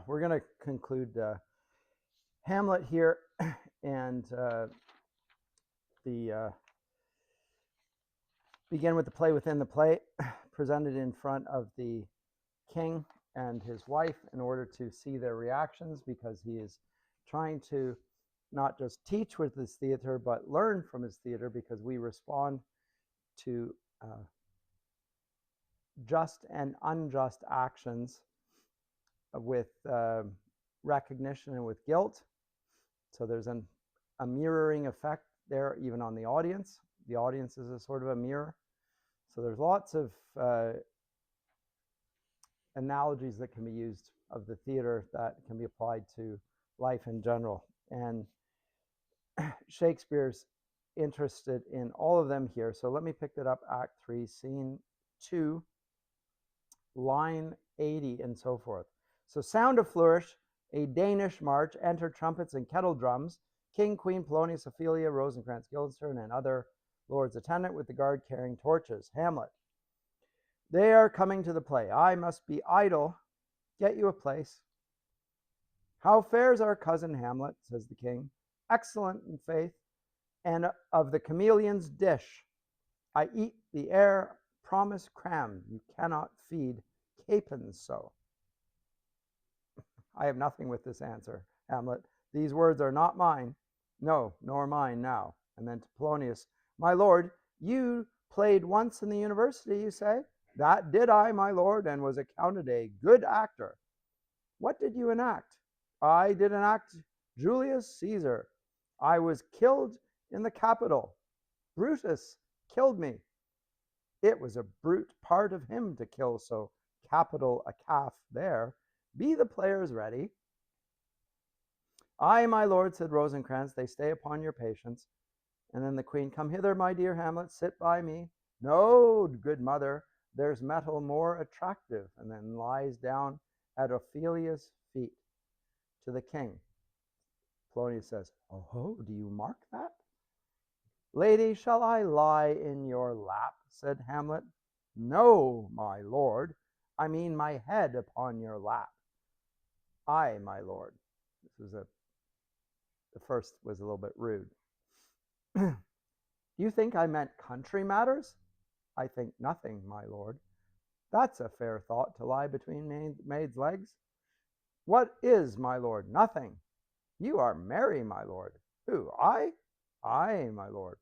we're going to conclude Hamlet here, and begin with the play within the play, presented in front of the king and his wife in order to see their reactions, because he is trying to not just teach with his theater, but learn from his theater, because we respond to just and unjust actions with recognition and with guilt. So there's a mirroring effect there, even on the audience. The audience is a sort of a mirror. So there's lots of analogies that can be used of the theater that can be applied to life in general. And Shakespeare's interested in all of them here. So let me pick that up, Act 3, Scene 2, line 80 and so forth. So sound a flourish, a Danish march, enter trumpets and kettle drums, King, Queen, Polonius, Ophelia, Rosencrantz, Guildenstern, and other lords attendant with the guard carrying torches. Hamlet. They are coming to the play. I must be idle. Get you a place. How fares our cousin Hamlet, says the king. Excellent in faith, and of the chameleon's dish. I eat the air, promise cram. You cannot feed capons so. I have nothing with this answer, Hamlet. These words are not mine. No, nor mine now. And then to Polonius, my lord, you played once in the university, you say? That did I, my lord, and was accounted a good actor. What did you enact? I did enact Julius Caesar. I was killed in the Capitol. Brutus killed me. It was a brute part of him to kill so capital a calf there. Be the players ready. Aye, my lord, said Rosencrantz, they stay upon your patience. And then the queen, come hither, my dear Hamlet, sit by me. No, good mother, there's metal more attractive, and then lies down at Ophelia's feet. To the king, Polonius says, oh, do you mark that? Lady, shall I lie in your lap, said Hamlet. No, my lord, I mean my head upon your lap. Aye, my lord. The first was a little bit rude. Do you think I meant country matters? I think nothing, my lord. That's a fair thought to lie between maids' legs. What is, my lord? Nothing. You are merry, my lord. Who, I? Aye, my lord.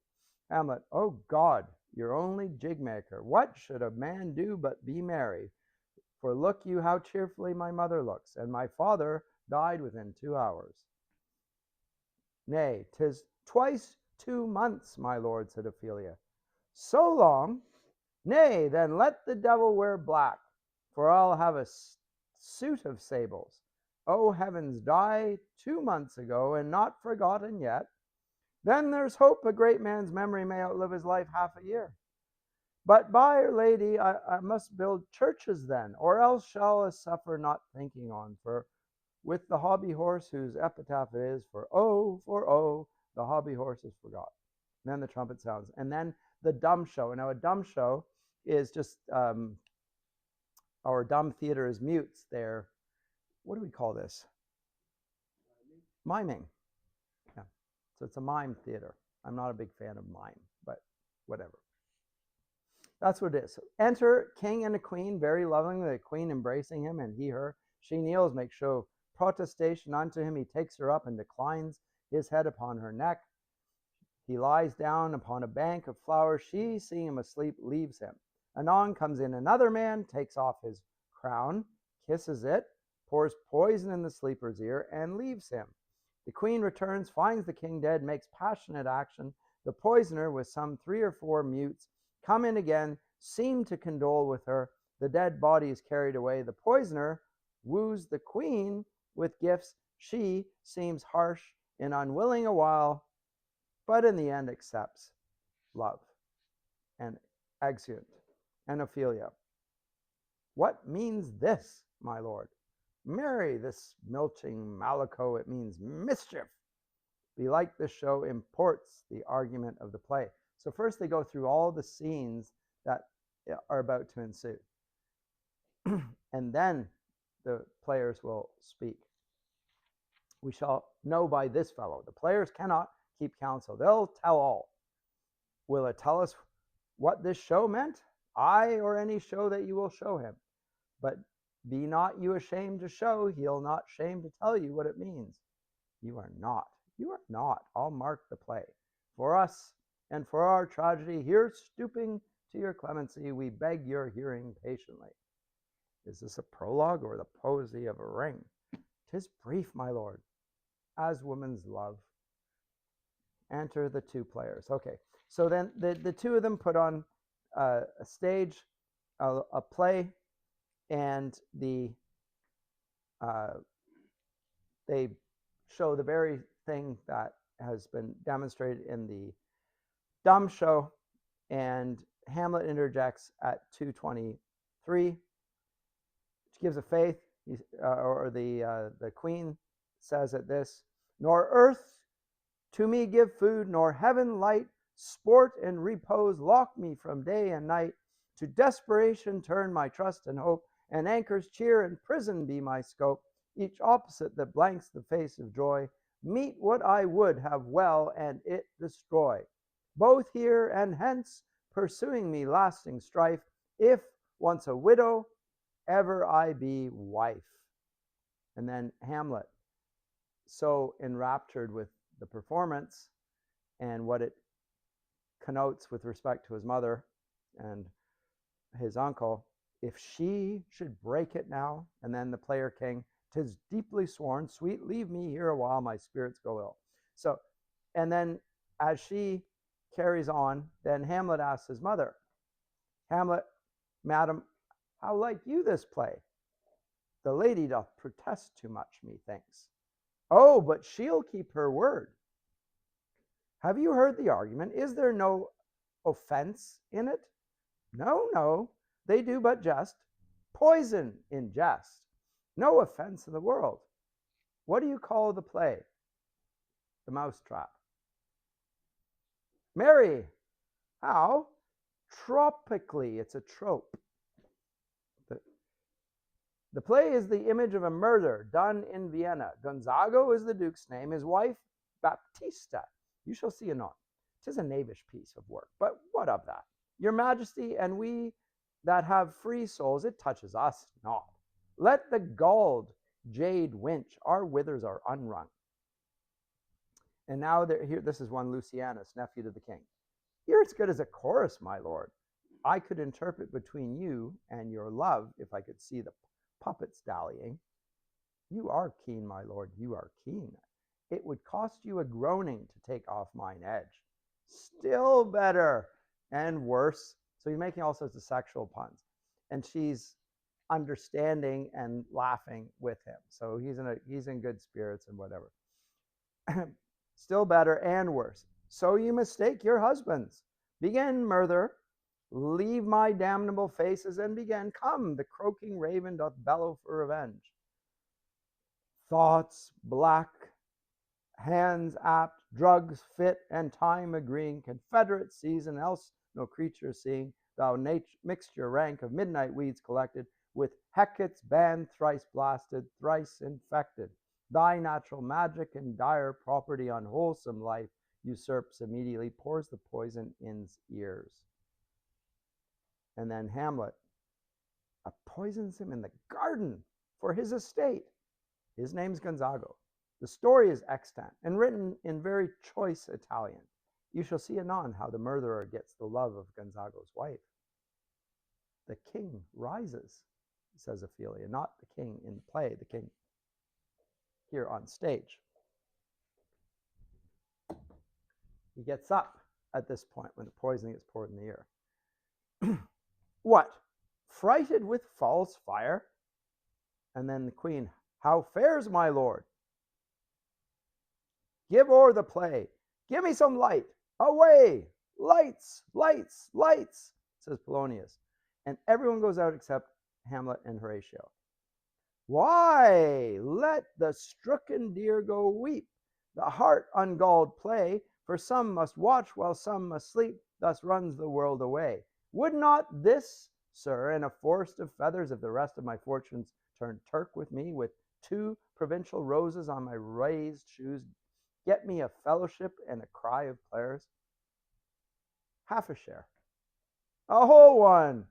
Hamlet, oh God, your only jig-maker. What should a man do but be merry? For look you how cheerfully my mother looks, and my father died within 2 hours. Nay, 'tis twice 2 months, my lord, said Ophelia. So long? Nay, then let the devil wear black, for I'll have a suit of sables. Oh, heavens, die 2 months ago, and not forgotten yet. Then there's hope a great man's memory may outlive his life half a year. But by Our Lady, I must build churches then, or else shall I suffer not thinking on, for with the hobby horse whose epitaph it is, for oh, the hobby horse is forgot. And then the trumpet sounds, and then the dumb show. Now, a dumb show is just, our dumb theater is mutes. They're, what do we call this? Miming. Yeah. So it's a mime theater. I'm not a big fan of mime, but whatever. That's what it is. So enter king and a queen, very lovingly, the queen embracing him, and he her. She kneels, makes show of protestation unto him. He takes her up and declines his head upon her neck. He lies down upon a bank of flowers. She, seeing him asleep, leaves him. Anon comes in another man, takes off his crown, kisses it, pours poison in the sleeper's ear, and leaves him. The queen returns, finds the king dead, makes passionate action. The poisoner, with some 3 or 4 mutes, come in again, seem to condole with her. The dead body is carried away. The poisoner woos the queen with gifts. She seems harsh and unwilling a while, but in the end accepts love. And Exeunt. And Ophelia. What means this, my lord? Marry this milching malleco, it means mischief. Belike the show imports the argument of the play. So first they go through all the scenes that are about to ensue. And then the players will speak. We shall know by this fellow. The players cannot keep counsel. They'll tell all. Will it tell us what this show meant? I or any show that you will show him. But be not you ashamed to show, he'll not shame to tell you what it means. You are not. I'll mark the play. For us and for our tragedy, here stooping to your clemency, we beg your hearing patiently. Is this a prologue or the poesy of a ring? 'Tis brief, my lord, as woman's love. Enter the two players. Okay, so then the two of them put on a stage, a play, and they show the very thing that has been demonstrated in the dumb show, and Hamlet interjects at 2:23, which gives a faith, or the queen says at this, nor earth to me give food, nor heaven light, sport and repose lock me from day and night. To desperation turn my trust and hope, and anchor's cheer and prison be my scope. Each opposite that blanks the face of joy, meet what I would have well and it destroy. Both here and hence pursuing me lasting strife, if once a widow, ever I be wife. And then Hamlet, so enraptured with the performance and what it connotes with respect to his mother and his uncle, if she should break it now, and then the player king, 'tis deeply sworn, sweet, leave me here a while, my spirits go ill. So, and then as she carries on, then Hamlet asks his mother, Hamlet, madam, how like you this play? The lady doth protest too much, methinks. Oh, but she'll keep her word. Have you heard the argument? Is there no offense in it? No, they do but jest. Poison in jest. No offense in the world. What do you call the play? The Mousetrap. Mary, how? Tropically, it's a trope. The play is the image of a murder done in Vienna. Gonzago is the duke's name, his wife, Baptista. You shall see anon. 'Tis a knavish piece of work, but what of that? Your majesty, and we that have free souls, it touches us not. Let the galled jade winch, our withers are unwrung. And now here, this is one Lucianus, nephew to the king. Here it's good as a chorus, my lord. I could interpret between you and your love if I could see the puppets dallying. You are keen, my lord, you are keen. It would cost you a groaning to take off mine edge. Still better and worse. So he's making all sorts of sexual puns. And she's understanding and laughing with him. So he's in good spirits and whatever. Still better and worse. So you mistake your husbands. Begin, murder. Leave my damnable faces and begin. Come, the croaking raven doth bellow for revenge. Thoughts black, hands apt, drugs fit, and time agreeing, confederate season, else no creature seeing, thou mixture rank of midnight weeds collected, with Hecate's band thrice blasted, thrice infected. Thy natural magic and dire property unwholesome life usurps immediately, pours the poison in's ears. And then Hamlet poisons him in the garden for his estate. His name's Gonzago. The story is extant and written in very choice Italian. You shall see anon how the murderer gets the love of Gonzago's wife. The king rises, says Ophelia, not the king in the play, the king here on stage. He gets up at this point when the poisoning is poured in the ear. What? Frighted with false fire? And then the queen, how fares my lord? Give o'er the play. Give me some light. Away! Lights, lights, lights, says Polonius. And everyone goes out except Hamlet and Horatio. Why? Let the stricken deer go weep. The heart ungalled play, for some must watch while some must sleep. Thus runs the world away. Would not this, sir, and a forest of feathers, if the rest of my fortunes turn Turk with me, with 2 provincial roses on my raised shoes, get me a fellowship and a cry of players? Half a share. A whole one.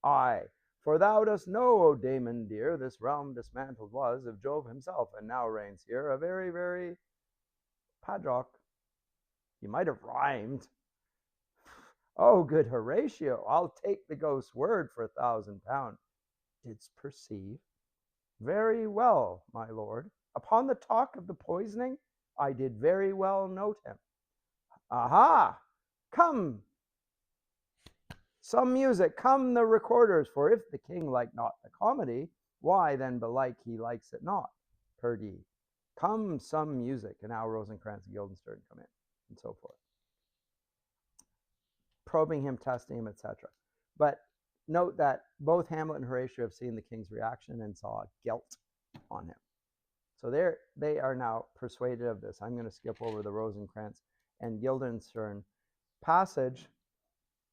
Aye, for thou dost know, O Damon dear, this realm dismantled was of Jove himself, and now reigns here a very, very Padrock. You might have rhymed. Oh, good Horatio, I'll take the ghost's word for £1,000. Didst perceive? Very well, my lord. Upon the talk of the poisoning, I did very well note him. Aha! Come, some music, come the recorders, for if the king like not the comedy, why then belike he likes it not. Perdie, come some music. And now Rosencrantz and Guildenstern come in, and so forth. Probing him, testing him, etc. But note that both Hamlet and Horatio have seen the king's reaction and saw guilt on him. So they are now persuaded of this. I'm going to skip over the Rosencrantz and Guildenstern passage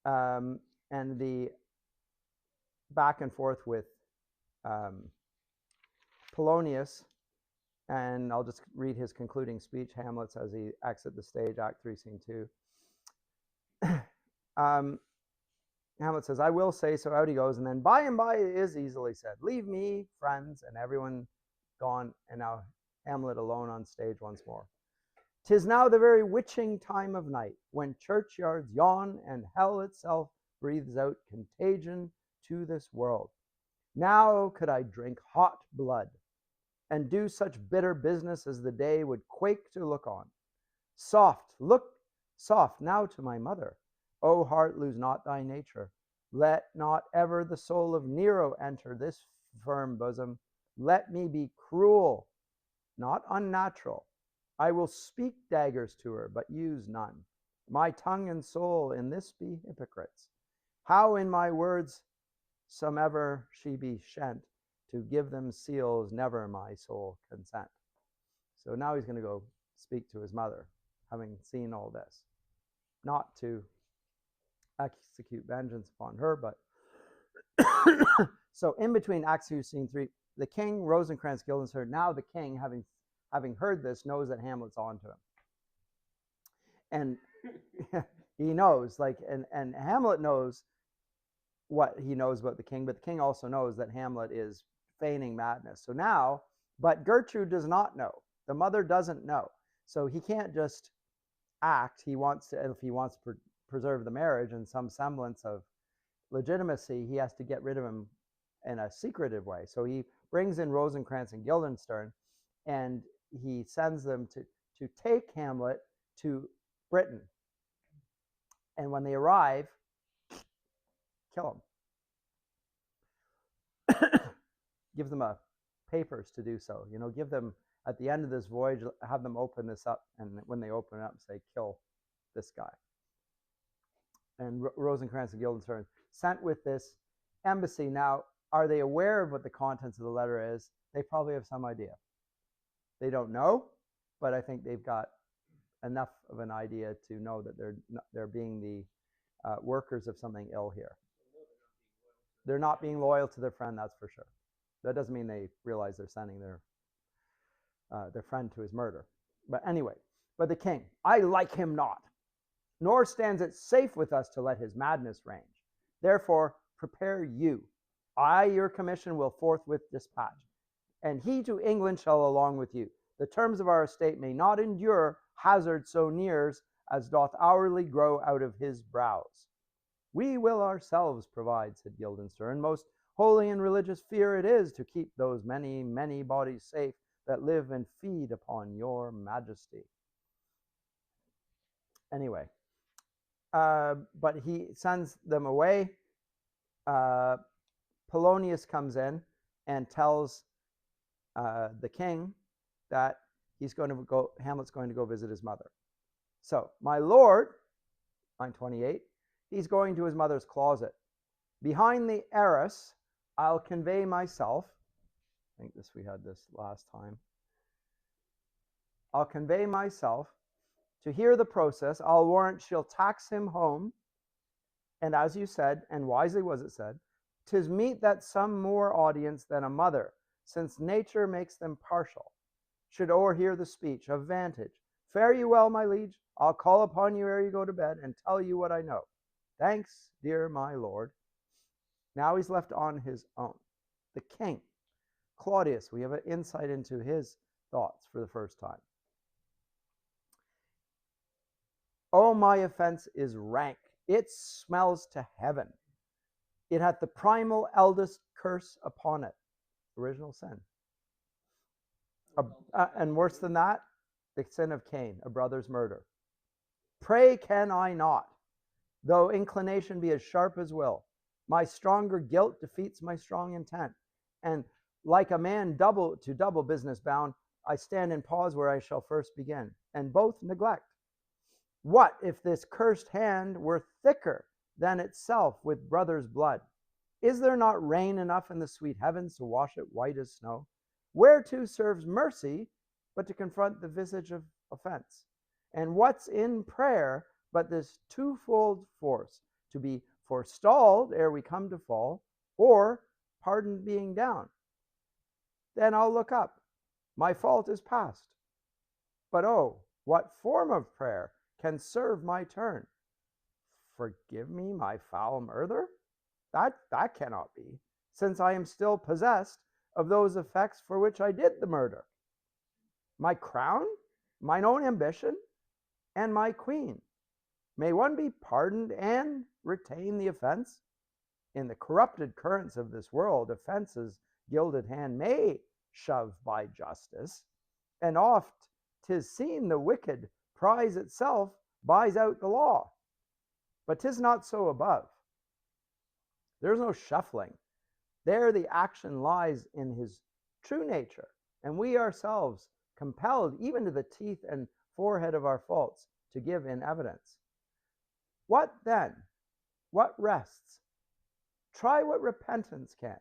and the back and forth with Polonius. And I'll just read his concluding speech, Hamlet's, as he exits the stage, Act 3, Scene 2. Hamlet says, I will say so. Out he goes. And then by and by it is easily said, leave me, friends, and everyone gone. And now Hamlet alone on stage once more. 'Tis now the very witching time of night, when churchyards yawn and hell itself breathes out contagion to this world. Now could I drink hot blood and do such bitter business as the day would quake to look on. Soft, look soft now to my mother. O heart, lose not thy nature. Let not ever the soul of Nero enter this firm bosom. Let me be cruel, not unnatural. I will speak daggers to her, but use none. My tongue and soul in this be hypocrites. How in my words somever she be shent, to give them seals never my soul consent. So now he's going to go speak to his mother, having seen all this. Not to execute vengeance upon her, but so in between Act 2, Scene 3, the king, Rosencrantz, Guildenstern, now the king, having heard this, knows that Hamlet's on to him. And he knows, and Hamlet knows what he knows about the king, but the king also knows that Hamlet is feigning madness. So now, but Gertrude does not know. The mother doesn't know. So he can't just act. He wants to, if he wants to preserve the marriage and some semblance of legitimacy, he has to get rid of him in a secretive way. So he brings in Rosencrantz and Guildenstern, and he sends them to take Hamlet to Britain. And when they arrive, kill him. Give them papers to do so. Give them, at the end of this voyage, have them open this up, and when they open it up, say, kill this guy. And Rosencrantz and Guildenstern sent with this embassy. Now, are they aware of what the contents of the letter is? They probably have some idea. They don't know, but I think they've got enough of an idea to know that they're being the workers of something ill here. They're not being loyal to their friend, that's for sure. That doesn't mean they realize they're sending their friend to his murder. But anyway, but the king, I like him not, nor stands it safe with us to let his madness range. Therefore, prepare you. I your commission will forthwith dispatch, and he to England shall along with you. The terms of our estate may not endure hazard so near as doth hourly grow out of his brows. We will ourselves provide, said Guildenstern. Most holy and religious fear it is to keep those many, many bodies safe that live and feed upon your majesty. Anyway, but he sends them away. Polonius comes in and tells the king that Hamlet's going to go visit his mother. So, my lord, line 28, he's going to his mother's closet. Behind the arras, I'll convey myself. I think we had this last time. I'll convey myself to hear the process. I'll warrant she'll tax him home. And as you said, and wisely was it said, 'tis meet that some more audience than a mother since nature makes them partial, should o'erhear the speech of vantage. Fare you well, my liege. I'll call upon you ere you go to bed, and tell you what I know. Thanks, dear my lord. Now he's left on his own. The king, Claudius, we have an insight into his thoughts for the first time. Oh, my offense is rank. It smells to heaven. It hath the primal eldest curse upon it. Original sin. And worse than that, the sin of Cain, a brother's murder. Pray can I not, though inclination be as sharp as will. My stronger guilt defeats my strong intent. And like a man double business bound, I stand in pause where I shall first begin, and both neglect. What if this cursed hand were thicker than itself with brother's blood? Is there not rain enough in the sweet heavens to wash it white as snow? Whereto serves mercy but to confront the visage of offense? And what's in prayer but this twofold force, to be forestalled ere we come to fall, or pardoned being down? Then I'll look up. My fault is past. But oh, what form of prayer can serve my turn? Forgive me my foul murder? That cannot be, since I am still possessed of those effects for which I did the murder. My crown, mine own ambition, and my queen. May one be pardoned and retain the offense? In the corrupted currents of this world, offense's gilded hand may shove by justice, and oft 'tis seen the wicked prize itself buys out the law. But 'tis not so above. There's no shuffling. There the action lies in his true nature, and we ourselves compelled even to the teeth and forehead of our faults to give in evidence. What then? What rests? Try what repentance can.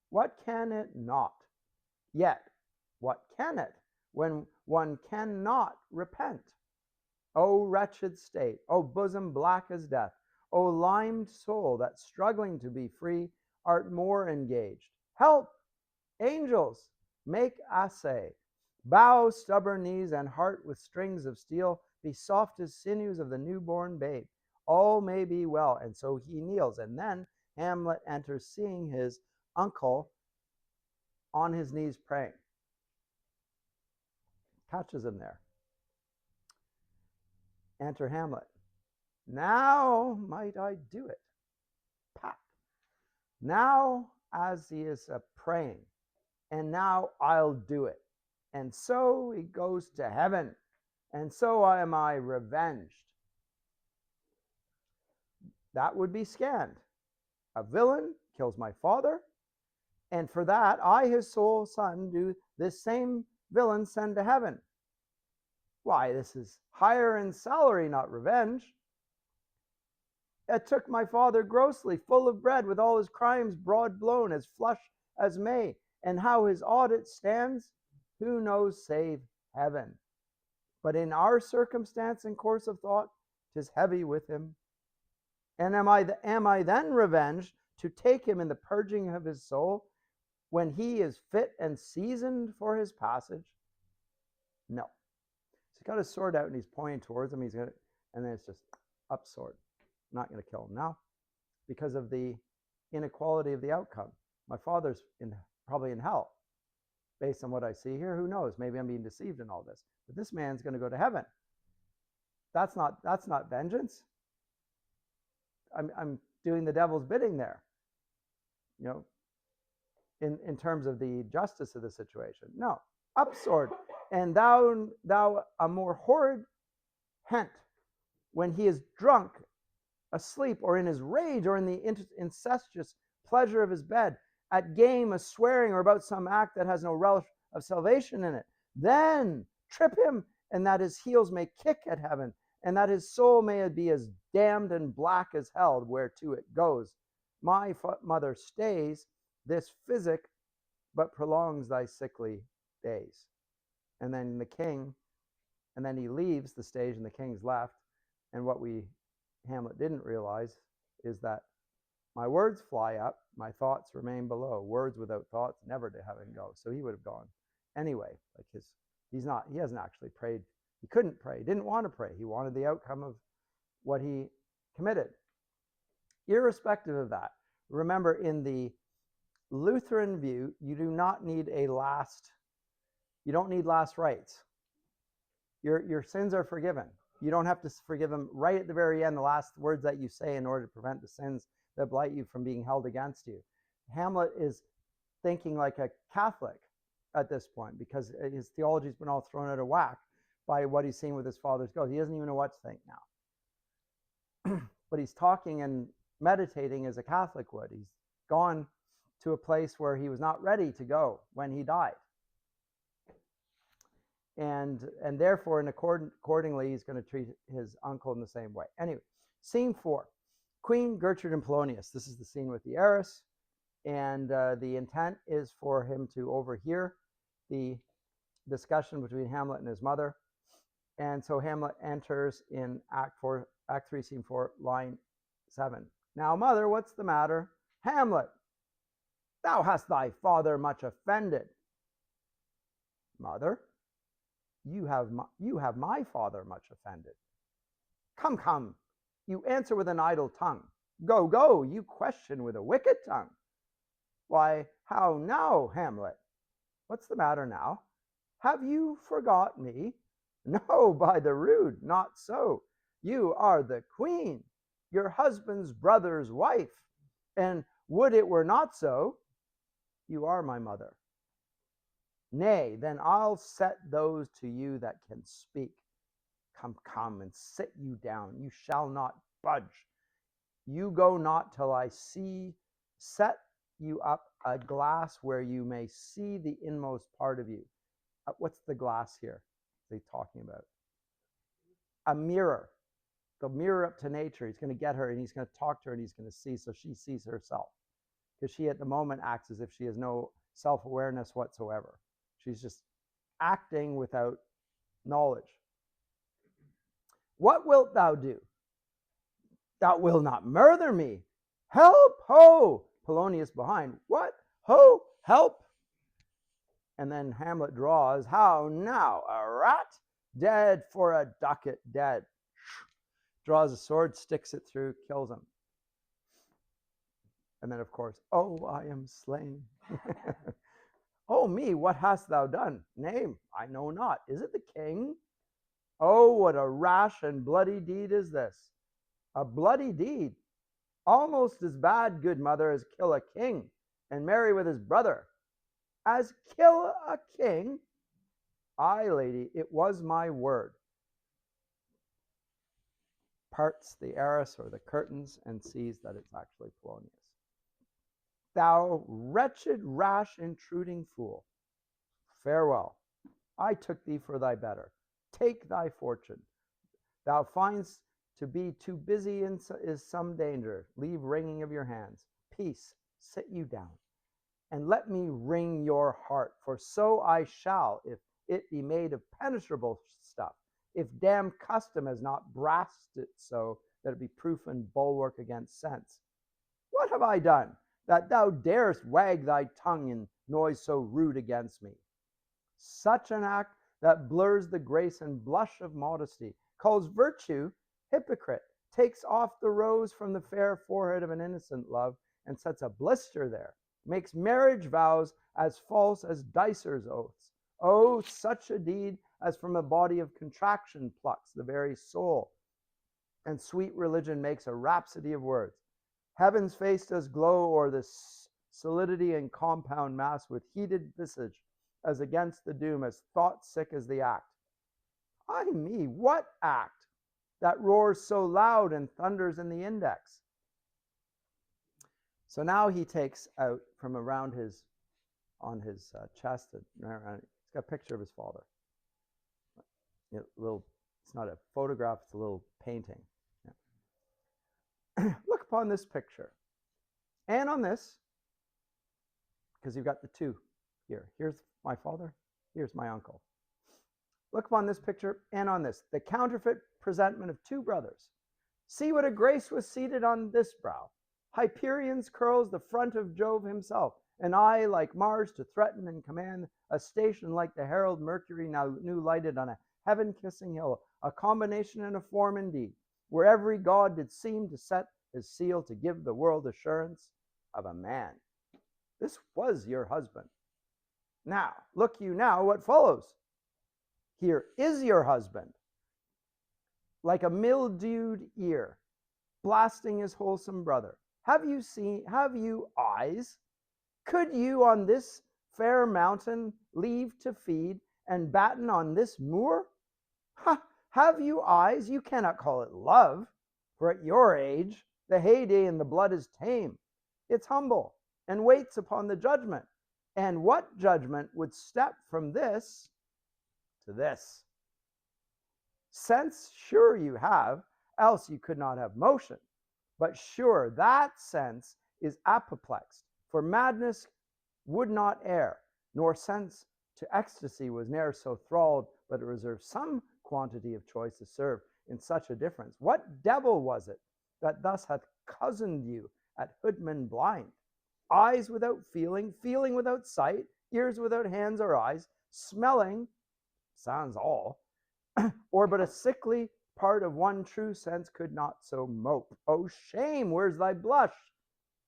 What can it not? Yet, what can it when one cannot repent? O wretched state, O bosom black as death, O limed soul that struggling to be free art more engaged. Help! Angels, make assay. Bow stubborn knees and heart with strings of steel, be soft as sinews of the newborn babe. All may be well. And so he kneels, and then Hamlet enters, seeing his uncle on his knees praying. Catches him there. Enter Hamlet. Now might I do it. Pat. Now, as he is praying, and now I'll do it. And so he goes to heaven, and so am I revenged. That would be scanned. A villain kills my father, and for that I, his sole son, do this same villain send to heaven. Why, this is higher in salary, not revenge. It took my father grossly, full of bread, with all his crimes broad blown, as flush as May, and how his audit stands, who knows save heaven? But in our circumstance and course of thought, 'tis heavy with him. And am I then revenged to take him in the purging of his soul, when he is fit and seasoned for his passage? No. So he's got his sword out and he's pointing towards him. And then it's just up sword. I'm not going to kill him now because of the inequality of the outcome. My father's probably in hell. Based on what I see here, who knows? Maybe I'm being deceived in all this. But this man's going to go to heaven. That's not vengeance. I'm doing the devil's bidding there. You know, in terms of the justice of the situation. No, up sword. And thou a more horrid hent, when he is drunk, asleep, or in his rage, or in the incestuous pleasure of his bed, at game, a swearing, or about some act that has no relish of salvation in it. Then trip him, and that his heels may kick at heaven, and that his soul may be as damned and black as hell, whereto it goes. My mother stays this physic, but prolongs thy sickly days. And then the king, and then he leaves the stage, and the king's left. And what Hamlet didn't realize is that My words fly up, my thoughts remain below. Words without thoughts never to heaven go. So he would have gone anyway. Like he hasn't actually prayed. He couldn't pray. He didn't want to pray. He wanted the outcome of what he committed. Irrespective of that, remember, in the Lutheran view, you do not need you don't need last rites. Your sins are forgiven. You don't have to forgive them right at the very end, the last words that you say, in order to prevent the sins that blight you from being held against you. Hamlet is thinking like a Catholic at this point, because his theology's been all thrown out of whack by what he's seen with his father's ghost. He doesn't even know what to think now. But he's talking and meditating as a Catholic would. He's gone to a place where he was not ready to go when he died. And therefore, accordingly, he's going to treat his uncle in the same way. Anyway, scene 4. Queen, Gertrude, and Polonius. This is the scene with the heiress. And the intent is for him to overhear the discussion between Hamlet and his mother. And so Hamlet enters in Act 3, Scene 4, line 7. Now, mother, what's the matter? Hamlet, thou hast thy father much offended. Mother, you have my father much offended. Come, come, you answer with an idle tongue. Go, go, you question with a wicked tongue. Why, how now, Hamlet? What's the matter now? Have you forgot me? No, by the rood, not so. You are the queen, your husband's brother's wife, and would it were not so, you are my mother. Nay, then I'll set those to you that can speak. Come, come, and sit you down. You shall not budge. You go not till I set you up a glass where you may see the inmost part of you. What's the glass here they're talking about? A mirror. The mirror up to nature. He's going to get her and he's going to talk to her and he's going to see, so she sees herself. Because she at the moment acts as if she has no self-awareness whatsoever. She's just acting without knowledge. What wilt thou do? Thou wilt not murder me. Help, ho! Polonius behind. What? Ho, help! And then Hamlet draws, how now, a rat? Dead for a ducat, dead. Draws a sword, sticks it through, kills him. And then, of course, oh, I am slain. Oh me, what hast thou done? Name, I know not. Is it the king? Oh, what a rash and bloody deed is this. A bloody deed. Almost as bad, good mother, as kill a king and marry with his brother. As kill a king? Aye, lady, it was my word. Parts the arras or the curtains and sees that it's actually Polonius. Thou wretched, rash, intruding fool, farewell. I took thee for thy better. Take thy fortune. Thou find'st to be too busy is some danger. Leave wringing of your hands. Peace, sit you down, and let me wring your heart, for so I shall, if it be made of penetrable stuff, if damned custom has not brassed it so that it be proof and bulwark against sense. What have I done, that thou darest wag thy tongue in noise so rude against me? Such an act that blurs the grace and blush of modesty, calls virtue hypocrite, takes off the rose from the fair forehead of an innocent love, and sets a blister there, makes marriage vows as false as dicers' oaths. Oh, such a deed as from a body of contraction plucks the very soul, and sweet religion makes a rhapsody of words. Heaven's face does glow o'er the solidity and compound mass with heated visage, as against the doom, as thought sick as the act. Ay me, what act? That roars so loud and thunders in the index. So now he takes out from around on his chest, he's got a picture of his father. It's not a photograph, it's a little painting. Yeah. Look upon this picture. And on this, because you've got the two here. Here's my father, here's my uncle. Look upon this picture and on this, the counterfeit presentment of two brothers. See what a grace was seated on this brow. Hyperion's curls the front of Jove himself, an eye like Mars to threaten and command, a station like the herald Mercury now new lighted on a heaven-kissing hill, a combination and a form indeed, where every god did seem to set his seal to give the world assurance of a man. This was your husband. Now, look you now what follows. Here is your husband, like a mildewed ear, blasting his wholesome brother. Have you eyes? Could you on this fair mountain leave to feed and batten on this moor? Ha! Have you eyes? You cannot call it love, for at your age the heyday in the blood is tame. It's humble and waits upon the judgment. And what judgment would step from this to this? Sense sure you have, else you could not have motion. But sure that sense is apoplexed, for madness would not err, nor sense to ecstasy was ne'er so thralled, but it reserved some quantity of choice to serve in such a difference. What devil was it that thus hath cozened you at hoodman blind? Eyes without feeling, feeling without sight, ears without hands or eyes, smelling, sans all, or but a sickly part of one true sense could not so mope. Oh shame, where's thy blush?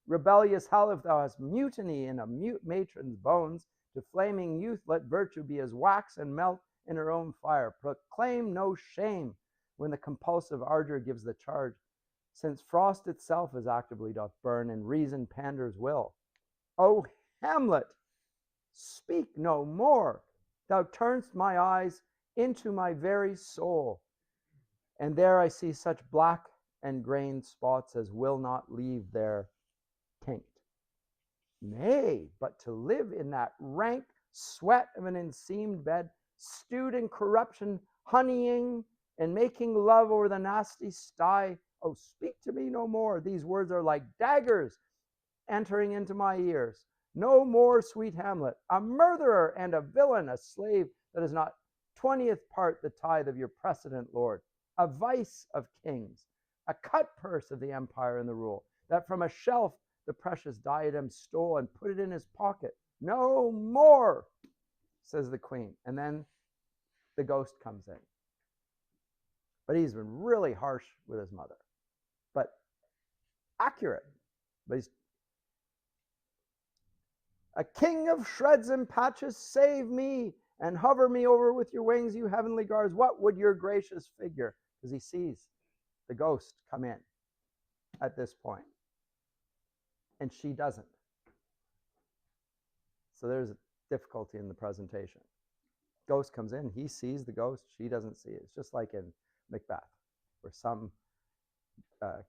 Rebellious hell, if thou hast mutiny in a mute matron's bones, to flaming youth let virtue be as wax and melt in her own fire. Proclaim no shame when the compulsive ardor gives the charge, since frost itself as actively doth burn, and reason panders will. O Hamlet, speak no more. Thou turn'st my eyes into my very soul, and there I see such black and grained spots as will not leave their tinct. Nay, but to live in that rank sweat of an enseamed bed, stewed in corruption, honeying and making love over the nasty sty. Oh, speak to me no more. These words are like daggers entering into my ears. No more, sweet Hamlet, a murderer and a villain, a slave that is not 20th part the tithe of your precedent lord, a vice of kings, a cut purse of the empire and the rule, that from a shelf the precious diadem stole and put it in his pocket. No more, says the queen. And then the ghost comes in. But he's been really harsh with his mother, but accurate. But he's a king of shreds and patches, save me and hover me over with your wings, you heavenly guards. What would your gracious figure? Because he sees the ghost come in at this point, and she doesn't. So there's a difficulty in the presentation. Ghost comes in, he sees the ghost, she doesn't see it. It's just like in Macbeth, where some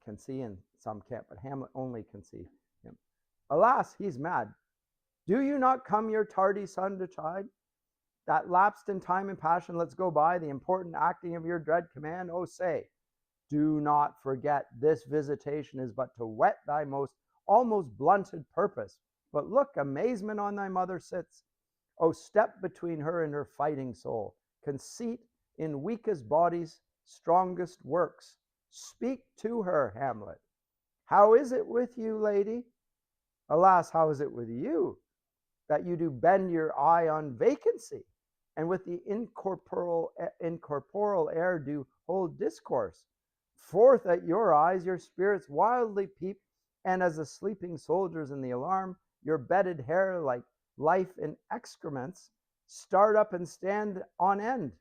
can see and some can't, but Hamlet only can see him. Alas, he's mad. Do you not come your tardy son to chide? That lapsed in time and passion lets go by the important acting of your dread command. Oh, say, do not forget this visitation is but to whet thy most almost blunted purpose. But look, amazement on thy mother sits. Oh, step between her and her fighting soul. Conceit in weakest bodies, strongest works. Speak to her, Hamlet. How is it with you, lady? Alas, how is it with you, that you do bend your eye on vacancy, and with the incorporeal air do hold discourse? Forth at your eyes your spirits wildly peep, and as the sleeping soldiers in the alarm, your bedded hair like life in excrements start up and stand on end.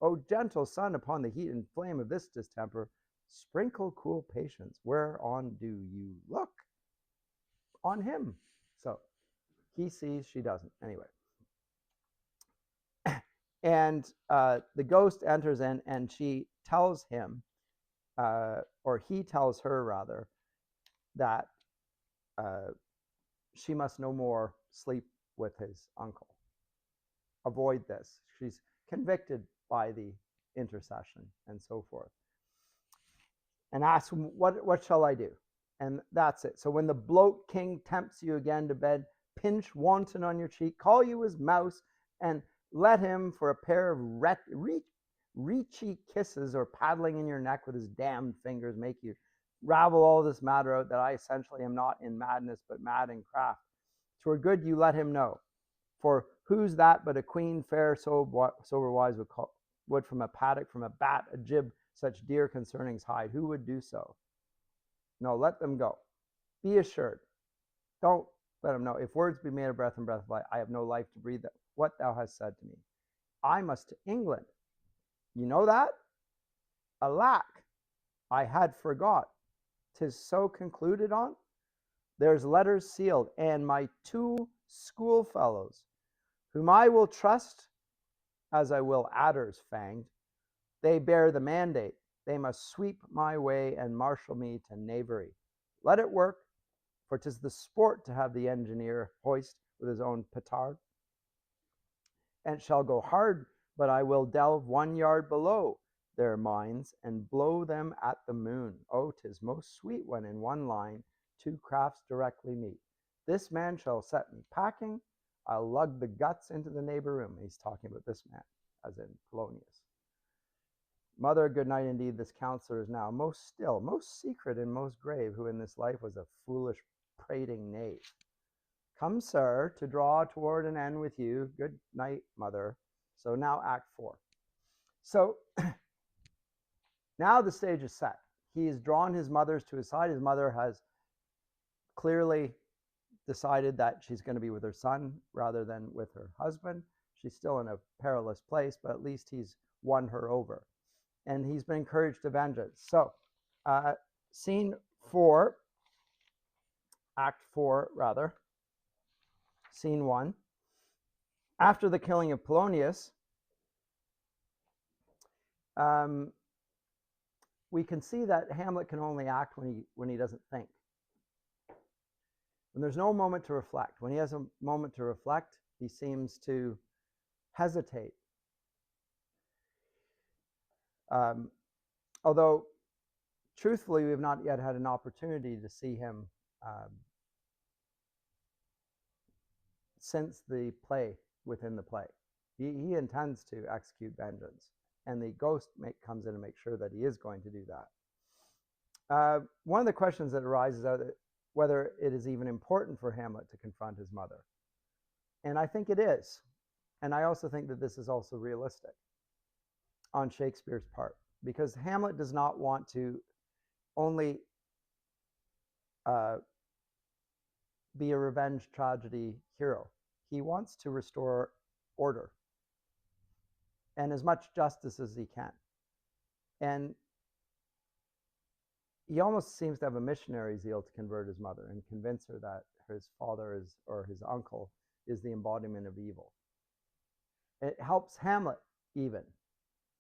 O gentle sun, upon the heat and flame of this distemper, sprinkle cool patience. Whereon do you look? On him. So he sees, she doesn't. Anyway. And the ghost enters in, and she tells him, or he tells her rather, that she must no more sleep with his uncle. Avoid this. She's convicted by the intercession and so forth. And asks him, what shall I do? And that's it. So when the bloat king tempts you again to bed, pinch wanton on your cheek, call you his mouse, and let him for a pair of reachy kisses, or paddling in your neck with his damned fingers, make you ravel all this matter out, that I essentially am not in madness, but mad in craft. 'Twere good you let him know. For who's that but a queen fair, sober wise would from a paddock, from a bat, a jib, such dear concernings hide? Who would do so? No, let them go. Be assured. Don't let them know. If words be made of breath and breath of life, I have no life to breathe what thou hast said to me. I must to England. You know that? Alack, I had forgot. 'Tis so concluded on. There's letters sealed, and my 2 schoolfellows, whom I will trust as I will adders fanged, they bear the mandate. They must sweep my way and marshal me to knavery. Let it work, for 'tis the sport to have the engineer hoist with his own petard. And it shall go hard, but I will delve 1 yard below their minds and blow them at the moon. Oh, 'tis most sweet when in one line 2 crafts directly meet. This man shall set me packing. I'll lug the guts into the neighbor room. He's talking about this man, as in Polonius. Mother, good night indeed. This counselor is now most still, most secret, and most grave, who in this life was a foolish, prating knave. Come, sir, to draw toward an end with you. Good night, mother. So now Act 4. So now the stage is set. He has drawn his mother to his side. His mother has clearly decided that she's going to be with her son rather than with her husband. She's still in a perilous place, but at least he's won her over. And he's been encouraged to vengeance. So scene 4, Act 4 rather, scene 1. After the killing of Polonius, we can see that Hamlet can only act when he doesn't think. When there's no moment to reflect. When he has a moment to reflect, he seems to hesitate. Although, truthfully, we have not yet had an opportunity to see him since the play, within the play. He intends to execute vengeance, and the ghost comes in and makes sure that he is going to do that. One of the questions that arises out is whether it is even important for Hamlet to confront his mother. And I think it is. And I also think that this is also realistic on Shakespeare's part, because Hamlet does not want to only be a revenge tragedy hero. He wants to restore order and as much justice as he can. And he almost seems to have a missionary zeal to convert his mother and convince her that his father is, or his uncle is, the embodiment of evil. It helps Hamlet even,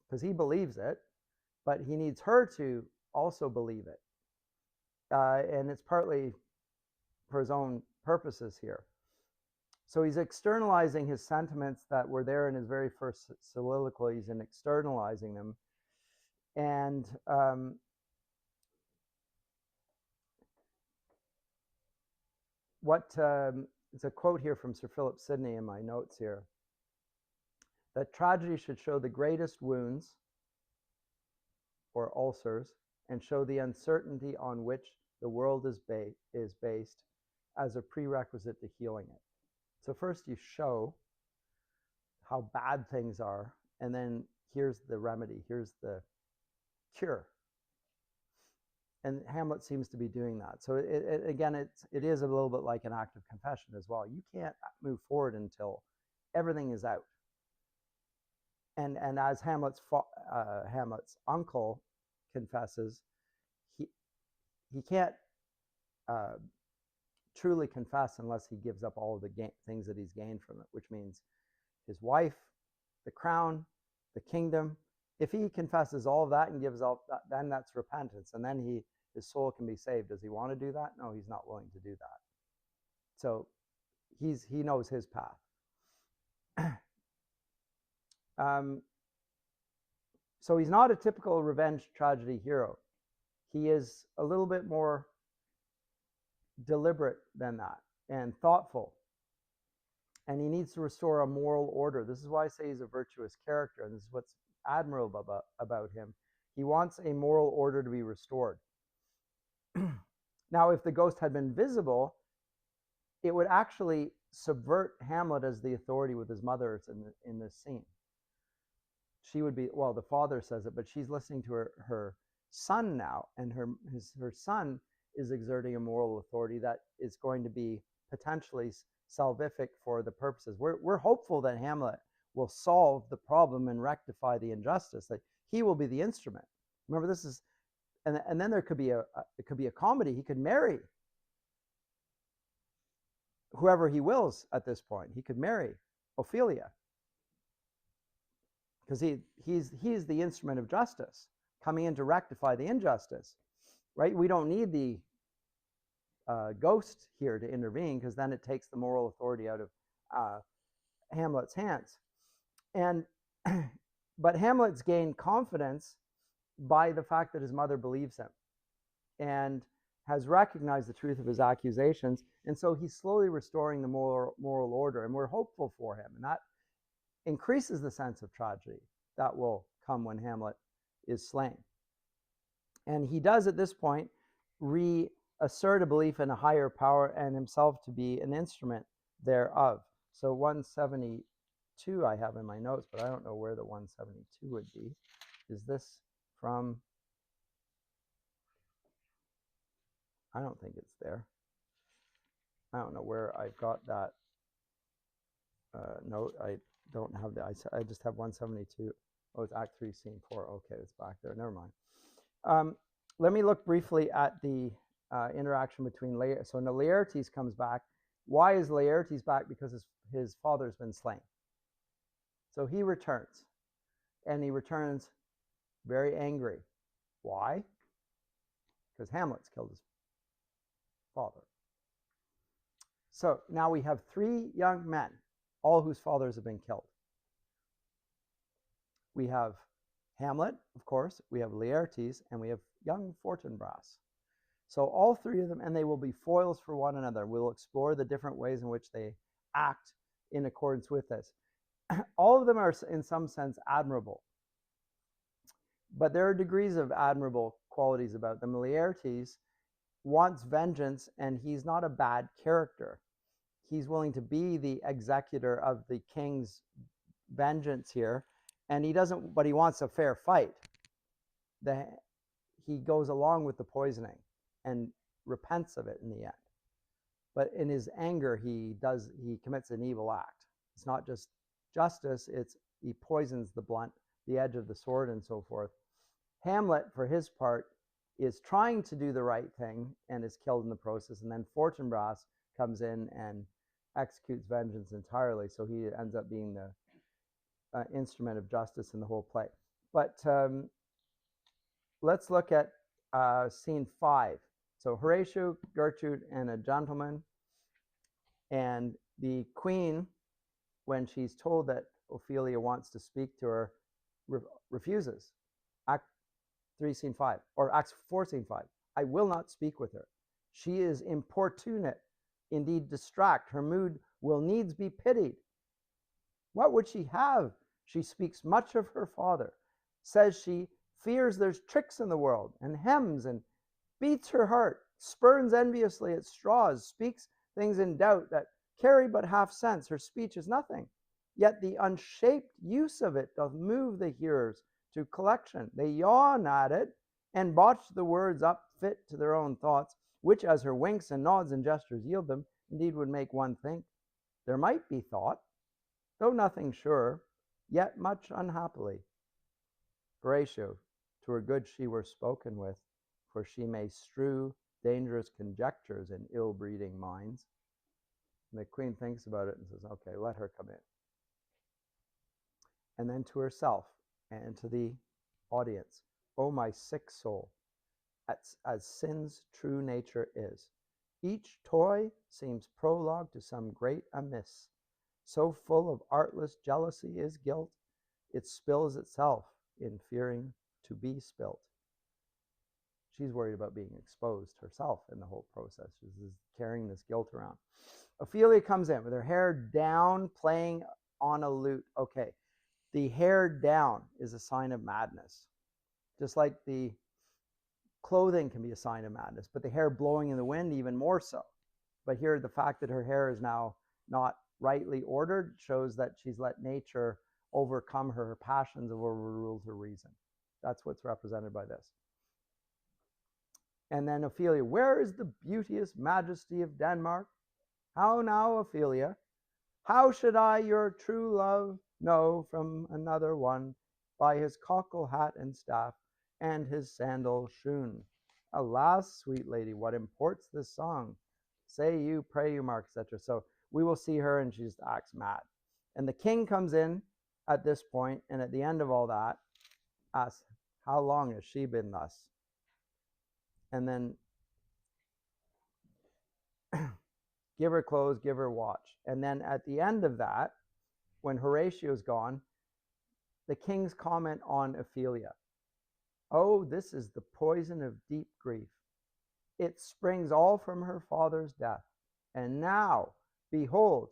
because he believes it, but he needs her to also believe it. And it's partly for his own purposes here. So he's externalizing his sentiments that were there in his very first soliloquies and externalizing them. And it's a quote here from Sir Philip Sidney in my notes here, that tragedy should show the greatest wounds or ulcers and show the uncertainty on which the world is based as a prerequisite to healing it. So first you show how bad things are, and then here's the remedy, here's the cure. And Hamlet seems to be doing that. So it is a little bit like an act of confession as well. You can't move forward until everything is out. And as Hamlet's uncle confesses, he can't truly confess unless he gives up all of the things that he's gained from it, which means his wife, the crown, the kingdom. If he confesses all of that and gives up that, then that's repentance, and then his soul can be saved. Does he want to do that? No, he's not willing to do that. So he knows his path. So he's not a typical revenge tragedy hero. He is a little bit more deliberate than that and thoughtful. And he needs to restore a moral order. This is why I say he's a virtuous character, and this is what's admirable about him. He wants a moral order to be restored. Now, if the ghost had been visible, it would actually subvert Hamlet as the authority with his mother in this scene. She would be, well, the father says it, but she's listening to her son now, and her son is exerting a moral authority that is going to be potentially salvific for the purposes. We're hopeful that Hamlet will solve the problem and rectify the injustice, that he will be the instrument. Remember, this is, and then there could be it could be a comedy. He could marry whoever he wills at this point. He could marry Ophelia, because he's the instrument of justice coming in to rectify the injustice, right? We don't need the ghost here to intervene, because then it takes the moral authority out of Hamlet's hands. And but Hamlet's gained confidence by the fact that his mother believes him and has recognized the truth of his accusations, and so he's slowly restoring the moral order, and we're hopeful for him, and that increases the sense of tragedy that will come when Hamlet is slain. And he does at this point reassert a belief in a higher power and himself to be an instrument thereof. So 172 I have in my notes, but I don't know where the 172 would be. Is this from? I don't think it's there. I don't know where I've got that note. I don't have the, I just have 172. Oh, it's Act 3, Scene 4. Okay, it's back there. Never mind. Let me look briefly at the interaction between Laertes. So now Laertes comes back. Why is Laertes back? Because his father's been slain. So he returns, and he returns very angry. Why? Because Hamlet's killed his father. So now we have 3 young men, all whose fathers have been killed. We have Hamlet, of course, we have Laertes, and we have young Fortinbras. So all 3 of them, and they will be foils for one another. We'll explore the different ways in which they act in accordance with this. All of them are, in some sense, admirable. But there are degrees of admirable qualities about them. Laertes wants vengeance, and he's not a bad character. He's willing to be the executor of the king's vengeance here, and he doesn't, but he wants a fair fight. He goes along with the poisoning and repents of it in the end. But in his anger, he commits an evil act. It's not just justice, he poisons the edge of the sword and so forth. Hamlet, for his part, is trying to do the right thing and is killed in the process, and then Fortinbras comes in and executes vengeance entirely, so he ends up being the instrument of justice in the whole play. But let's look at scene 5. So Horatio, Gertrude, and a gentleman, and the queen, when she's told that Ophelia wants to speak to her, refuses. Act 3, Scene 5, or Act 4, Scene 5. I will not speak with her. She is importunate, indeed distract. Her mood will needs be pitied. What would she have? She speaks much of her father. Says she fears there's tricks in the world, and hems and beats her heart, spurns enviously at straws, speaks things in doubt that carry but half sense. Her speech is nothing. Yet the unshaped use of it doth move the hearers to collection. They yawn at it, and botch the words up fit to their own thoughts, which as her winks and nods and gestures yield them, indeed would make one think there might be thought, though nothing sure, yet much unhappily. Horatio, to her good she were spoken with, for she may strew dangerous conjectures in ill-breeding minds. And the queen thinks about it and says, okay, let her come in. And then to herself and to the audience, O my sick soul, as sin's true nature is, each toy seems prologue to some great amiss. So full of artless jealousy is guilt, it spills itself in fearing to be spilt. She's worried about being exposed herself in the whole process. She's carrying this guilt around. Ophelia comes in with her hair down, playing on a lute. Okay, the hair down is a sign of madness. Just like the clothing can be a sign of madness, but the hair blowing in the wind even more so. But here, the fact that her hair is now not rightly ordered shows that she's let nature overcome her passions and overrule her reason. That's what's represented by this. And then Ophelia, where is the beauteous majesty of Denmark? How now, Ophelia? How should I your true love know from another one by his cockle hat and staff and his sandal shoon? Alas, sweet lady, what imports this song? Say you, pray you, Mark, etc. So we will see her and she just acts mad. And the king comes in at this point, and at the end of all that, asks, how long has she been thus? And then give her clothes, give her watch. And then at the end of that, when Horatio's gone, the king's comment on Ophelia. Oh, this is the poison of deep grief. It springs all from her father's death. And now, behold,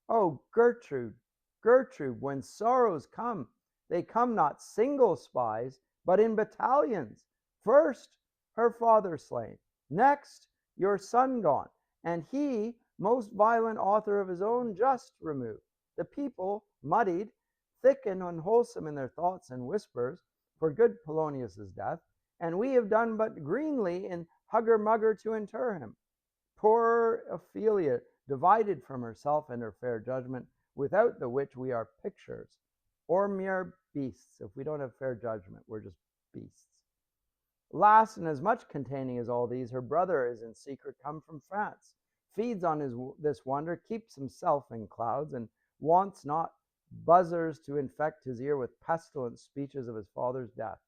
oh, Gertrude, Gertrude, when sorrows come, they come not single spies, but in battalions. First, her father slain. Next, your son gone. And he, most violent author of his own just removed. The people, muddied, thick and unwholesome in their thoughts and whispers, for good Polonius's death, and we have done but greenly in hugger-mugger to inter him. Poor Ophelia, divided from herself and her fair judgment, without the which we are pictures, or mere beasts. If we don't have fair judgment, we're just beasts. Last, and as much containing as all these, her brother is in secret come from France, feeds on this wonder, keeps himself in clouds, and wants not buzzers to infect his ear with pestilent speeches of his father's death,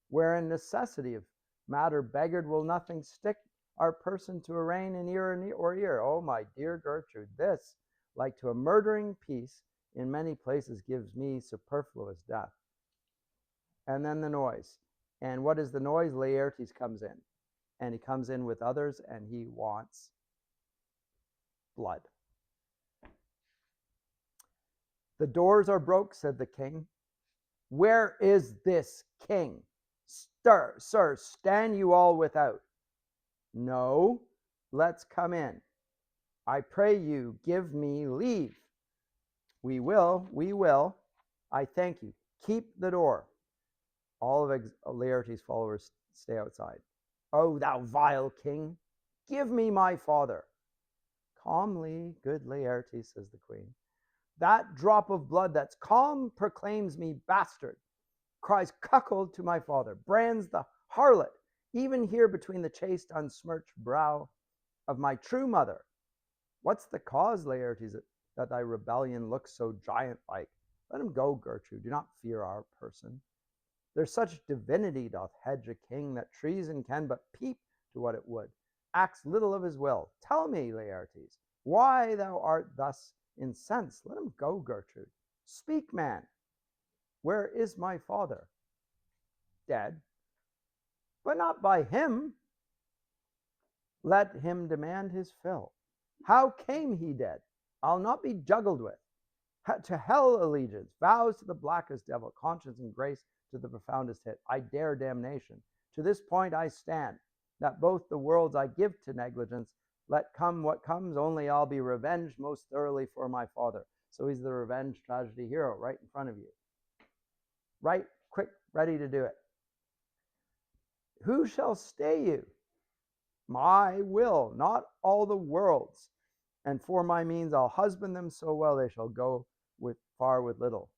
wherein necessity of matter beggared will nothing stick our person to arraign in ear or ear. Oh, my dear Gertrude, this, like to a murdering piece, in many places gives me superfluous death. And then the noise. And what is the noise? Laertes comes in. And he comes in with others, and he wants blood. The doors are broke, said the king. Where is this king? Sir, stand you all without. No, let's come in. I pray you, give me leave. We will. I thank you. Keep the door. All of Laertes' followers stay outside. Oh, thou vile king, give me my father. Calmly, good Laertes, says the queen. That drop of blood that's calm proclaims me bastard, cries cuckold to my father, brands the harlot, even here between the chaste unsmirched brow of my true mother. What's the cause, Laertes, that thy rebellion looks so giant-like? Let him go, Gertrude, do not fear our person. There's such divinity doth hedge a king that treason can but peep to what it would, acts little of his will. Tell me, Laertes, why thou art thus incensed. Let him go, Gertrude. Speak, man. Where is my father? Dead. But not by him. Let him demand his fill. How came he dead? I'll not be juggled with. To hell allegiance, vows to the blackest devil, conscience and grace to the profoundest hit. I dare damnation. To this point I stand, that both the worlds I give to negligence, let come what comes, only I'll be revenged most thoroughly for my father. So he's the revenge tragedy hero right in front of you. Right, quick, ready to do it. Who shall stay you? My will, not all the world's. And for my means I'll husband them so well they shall go far with little.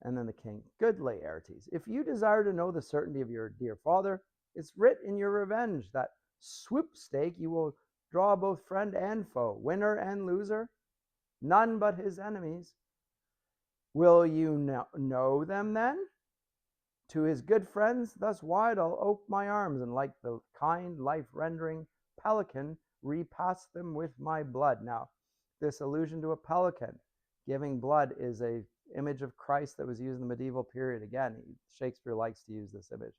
And then the king, good Laertes, if you desire to know the certainty of your dear father, it's writ in your revenge that swoop stake you will draw both friend and foe, winner and loser, none but his enemies. Will you know them then? To his good friends thus wide I'll ope my arms, and like the kind life-rendering pelican, repass them with my blood. Now, this allusion to a pelican giving blood is a image of Christ that was used in the medieval period. Again, Shakespeare likes to use this image.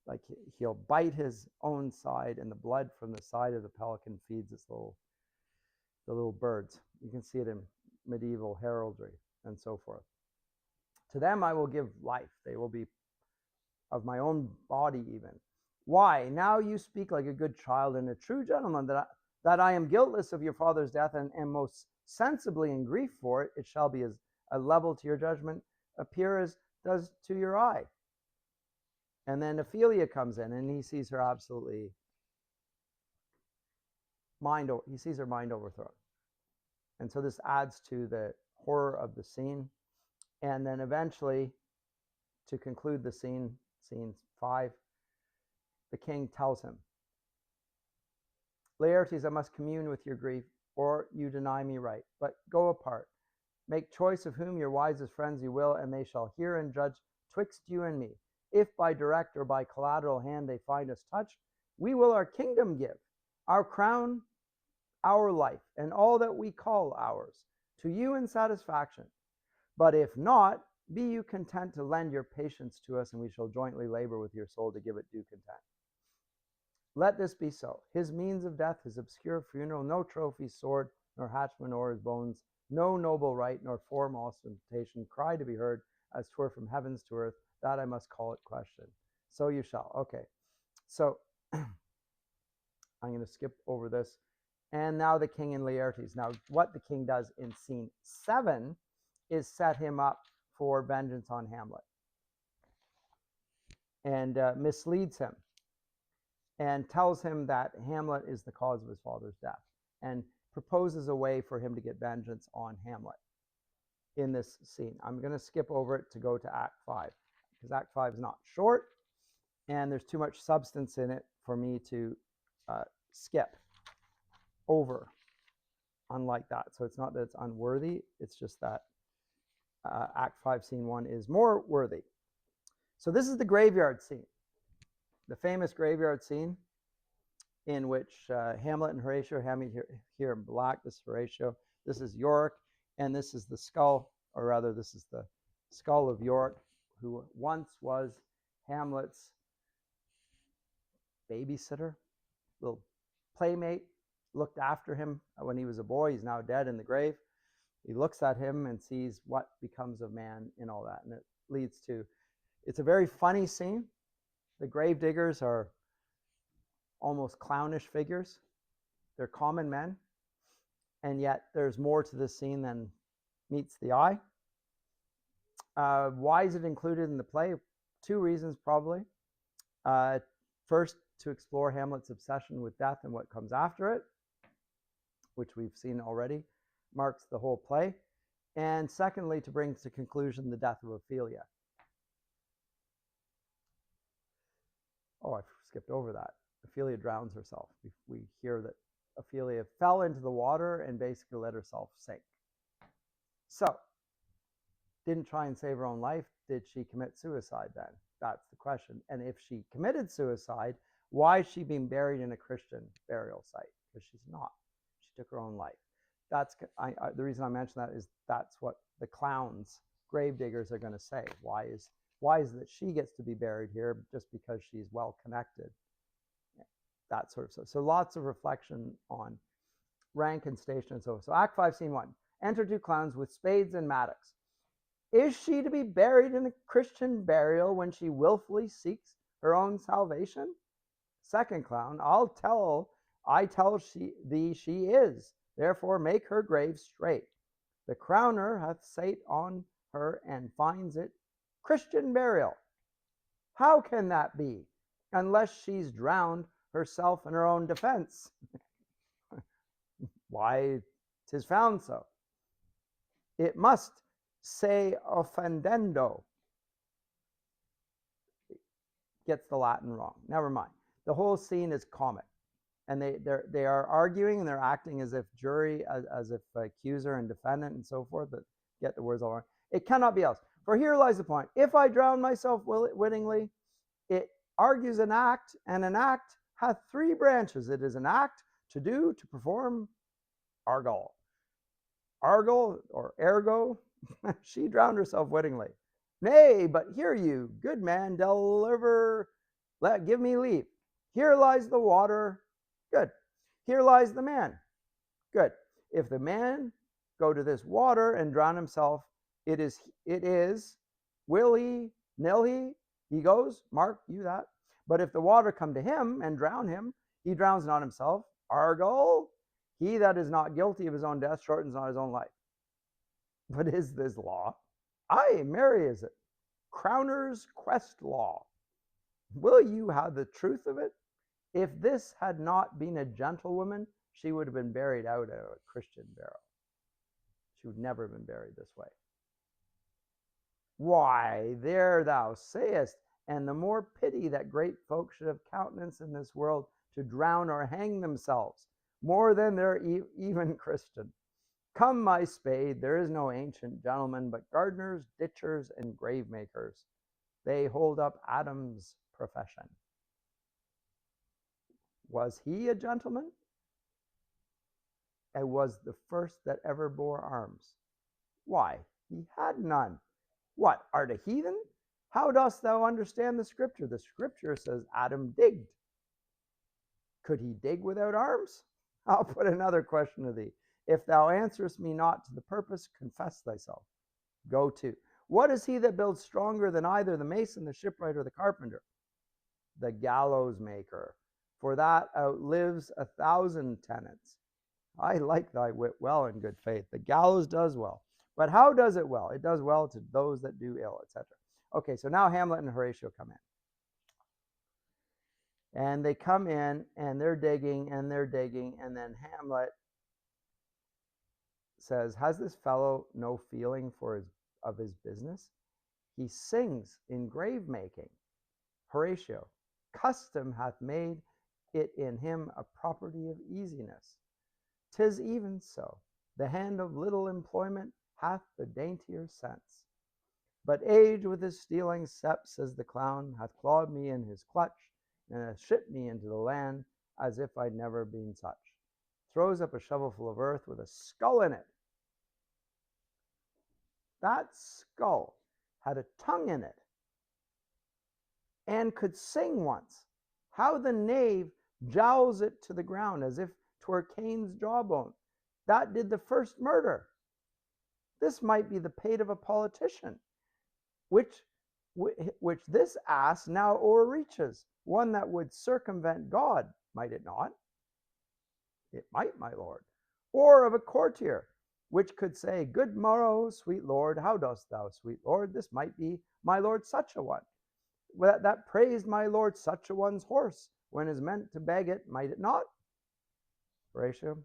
Like he'll bite his own side, and the blood from the side of the pelican feeds the little birds. You can see it in medieval heraldry and so forth. To them I will give life. They will be of my own body even. Why? Now you speak like a good child and a true gentleman, that I am guiltless of your father's death, and am most sensibly in grief for it. It shall be as a level to your judgment appear as does to your eye. And then Ophelia comes in, and he sees her absolutely he sees her mind overthrown. And so this adds to the horror of the scene. And then eventually, to conclude the scene 5, the king tells him, Laertes, I must commune with your grief, or you deny me right. But go apart. Make choice of whom your wisest friends you will, and they shall hear and judge twixt you and me. If by direct or by collateral hand they find us touched, we will our kingdom give, our crown, our life, and all that we call ours, to you in satisfaction. But if not, be you content to lend your patience to us, and we shall jointly labor with your soul to give it due content. Let this be so. His means of death, his obscure funeral, no trophy, sword, nor hatchman o'er his bones, no noble right, nor form ostentation, cry to be heard, as 'twere from heavens to earth, that I must call it question. So you shall. Okay. So I'm going to skip over this. And now the king and Laertes. Now, what the king does in scene 7 is set him up for vengeance on Hamlet, and misleads him, and tells him that Hamlet is the cause of his father's death, and proposes a way for him to get vengeance on Hamlet in this scene. I'm going to skip over it to go to Act 5, because Act 5 is not short, and there's too much substance in it for me to skip over, unlike that. So it's not that it's unworthy, it's just that Act 5, Scene 1 is more worthy. So this is the graveyard scene, the famous graveyard scene in which Hamlet and Horatio, Hamlet here in black, this is Horatio, this is Yorick, and this is the skull, or rather this is the skull of Yorick, who once was Hamlet's babysitter, little playmate, looked after him when he was a boy. He's now dead in the grave. He looks at him and sees what becomes of man in all that, and it leads to, it's a very funny scene. The grave diggers are almost clownish figures. They're common men, and yet there's more to this scene than meets the eye. Why is it included in the play? 2 reasons, probably. First, to explore Hamlet's obsession with death and what comes after it, which we've seen already, marks the whole play. And secondly, to bring to conclusion the death of Ophelia. Oh, I skipped over that. Ophelia drowns herself. We hear that Ophelia fell into the water and basically let herself sink. So, didn't try and save her own life. Did she commit suicide then? That's the question. And if she committed suicide, why is she being buried in a Christian burial site? Because she's not. She took her own life. That's the reason I mention that is that's what the clowns, gravediggers, are going to say. Why is it that she gets to be buried here just because she's well connected? That sort of stuff. So lots of reflection on rank and station and so forth. So Act 5, Scene 1. Enter 2 clowns with spades and mattocks. Is she to be buried in a Christian burial when she willfully seeks her own salvation? Second clown, I tell thee she is. Therefore make her grave straight. The crowner hath sate on her and finds it Christian burial. How can that be, unless she's drowned herself in her own defense? Why, 'tis found so. It must se offendendo. Gets the Latin wrong. Never mind. The whole scene is comic, and they are arguing and they're acting as if jury, as if accuser and defendant and so forth, but get the words all wrong. It cannot be else. For here lies the point. If I drown myself wittingly, it argues an act, and an act hath 3 branches. It is an act to do, to perform, argal. Argal or ergo, she drowned herself wittingly. Nay, but hear you, good man, give me leave. Here lies the water. Good. Here lies the man. Good. If the man go to this water and drown himself, it is will he, nil he goes, mark you that. But if the water come to him and drown him, he drowns not himself. Argal, he that is not guilty of his own death shortens not his own life. But is this law? Aye, marry is it. Crowner's quest law. Will you have the truth of it? If this had not been a gentlewoman, she would have been buried out of a Christian burial. She would never have been buried this way. Why, there thou sayest, and the more pity that great folk should have countenance in this world to drown or hang themselves, more than they're even Christian. Come, my spade, there is no ancient gentleman, but gardeners, ditchers, and grave makers. They hold up Adam's profession. Was he a gentleman? And was the first that ever bore arms? Why, he had none. What, art a heathen? How dost thou understand the scripture? The scripture says Adam digged. Could he dig without arms? I'll put another question to thee. If thou answerest me not to the purpose, confess thyself. Go to. What is he that builds stronger than either the mason, the shipwright, or the carpenter? The gallows maker, for that outlives 1,000 tenants. I like thy wit well in good faith. The gallows does well. But how does it well? It does well to those that do ill, etc. Okay, so now Hamlet and Horatio come in. And they come in, and they're digging, and then Hamlet says, has this fellow no feeling of his business? He sings in grave making. Horatio, custom hath made it in him a property of easiness. 'Tis even so. The hand of little employment hath the daintier sense. But age with his stealing steps, says the clown, hath clawed me in his clutch, and hath shipped me into the land as if I'd never been such. Throws up a shovelful of earth with a skull in it. That skull had a tongue in it and could sing once. How the knave jowls it to the ground as if 'twere Cain's jawbone. That did the first murder. This might be the pate of a politician, which this ass now o'erreaches, one that would circumvent God, might it not? It might, my lord. Or of a courtier, which could say, good morrow, sweet lord, how dost thou, sweet lord? This might be my lord such a one, that praised my lord such a one's horse, when is meant to beg it, might it not? Horatio,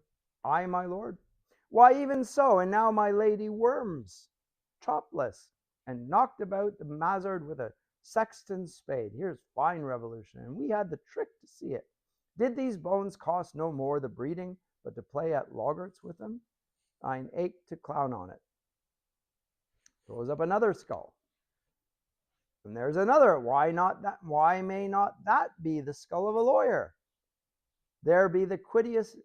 aye, my lord. Why, even so, and now my lady worms, chopless, and knocked about the mazzard with a sexton's spade. Here's fine revolution, and we had the trick to see it. Did these bones cost no more the breeding, but to play at loggerts with them? Thine ache to clown on it. Throws up another skull. And there's another. Why not that? Why may not that be the skull of a lawyer? There be the quiddius.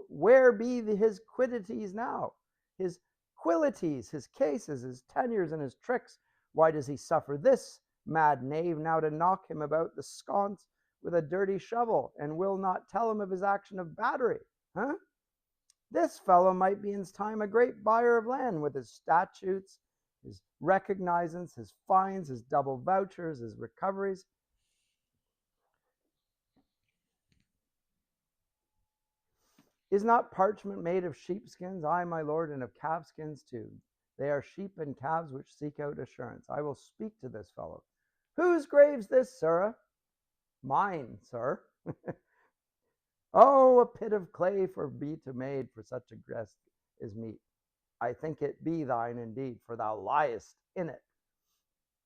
Where be his quiddities now? His quilities, his cases, his tenures, and his tricks. Why does he suffer this mad knave now to knock him about the sconce with a dirty shovel, and will not tell him of his action of battery? Huh? This fellow might be in his time a great buyer of land, with his statutes, his recognizance, his fines, his double vouchers, his recoveries. Is not parchment made of sheepskins? Aye, my lord, and of calfskins too. They are sheep and calves which seek out assurance. I will speak to this fellow. Whose grave's this, sirrah? Mine, sir. Oh, a pit of clay for be to made for such a guest is meet. I think it be thine indeed, for thou liest in it.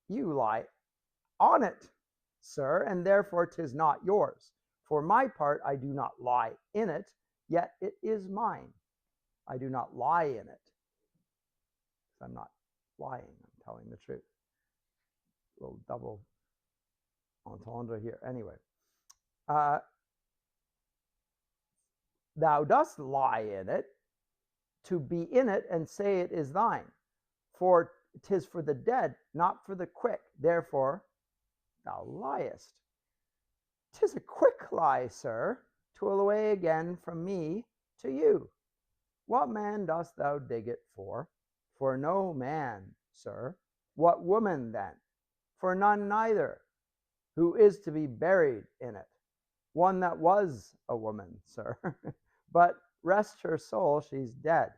You lie on it, sir, and therefore 'tis not yours. For my part, I do not lie in it, yet it is mine. I do not lie in it. I'm not lying, I'm telling the truth. A little double entendre here. Anyway, thou dost lie in it, to be in it and say it is thine. For 'tis for the dead, not for the quick. Therefore, thou liest. 'Tis a quick lie, sir, 'twill away again from me to you. What man dost thou dig it for? For no man, sir. What woman then? For none neither. who is to be buried in it. One that was a woman, sir. But rest her soul, she's dead.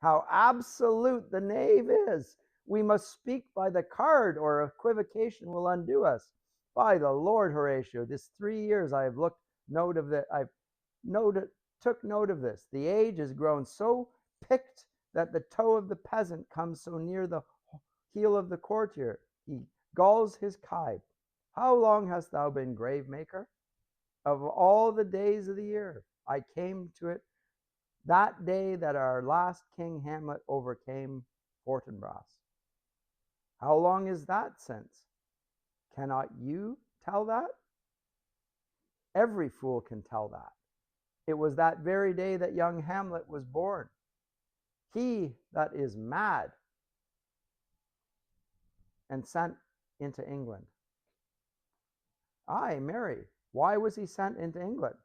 How absolute the knave is! We must speak by the card, or equivocation will undo us. By the Lord, Horatio, this 3 years I have looked note of that. I've took note of this. The age is grown so picked that the toe of the peasant comes so near the heel of the courtier. He galls his kite. How long hast thou been grave maker? Of all the days of the year, I came to it that day that our last king Hamlet overcame Fortinbras. How long is that since? Cannot you tell that? Every fool can tell that. It was that very day that young Hamlet was born. He that is mad and sent into England. Aye, Mary, why was he sent into England?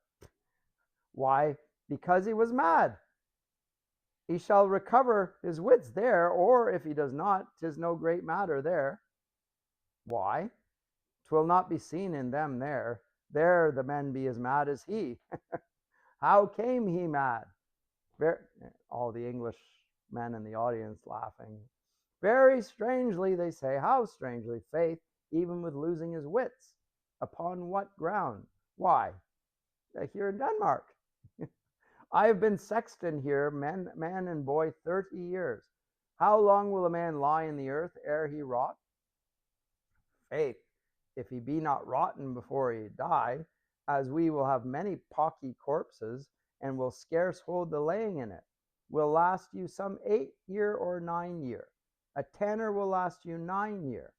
Why, because he was mad. He shall recover his wits there, or if he does not, 'tis no great matter there. Why? 'Twill not be seen in them there. There the men be as mad as he. How came he mad? All the English men in the audience laughing. Very strangely, they say. How strangely? Faith, even with losing his wits. Upon what ground? Why, here in Denmark. I have been sexton here, man and boy, 30 years. How long will a man lie in the earth ere he rot? Faith, if he be not rotten before he die, as we will have many pocky corpses, and will scarce hold the laying in it, will last you some 8 year or 9 year. A tanner will last you 9 year.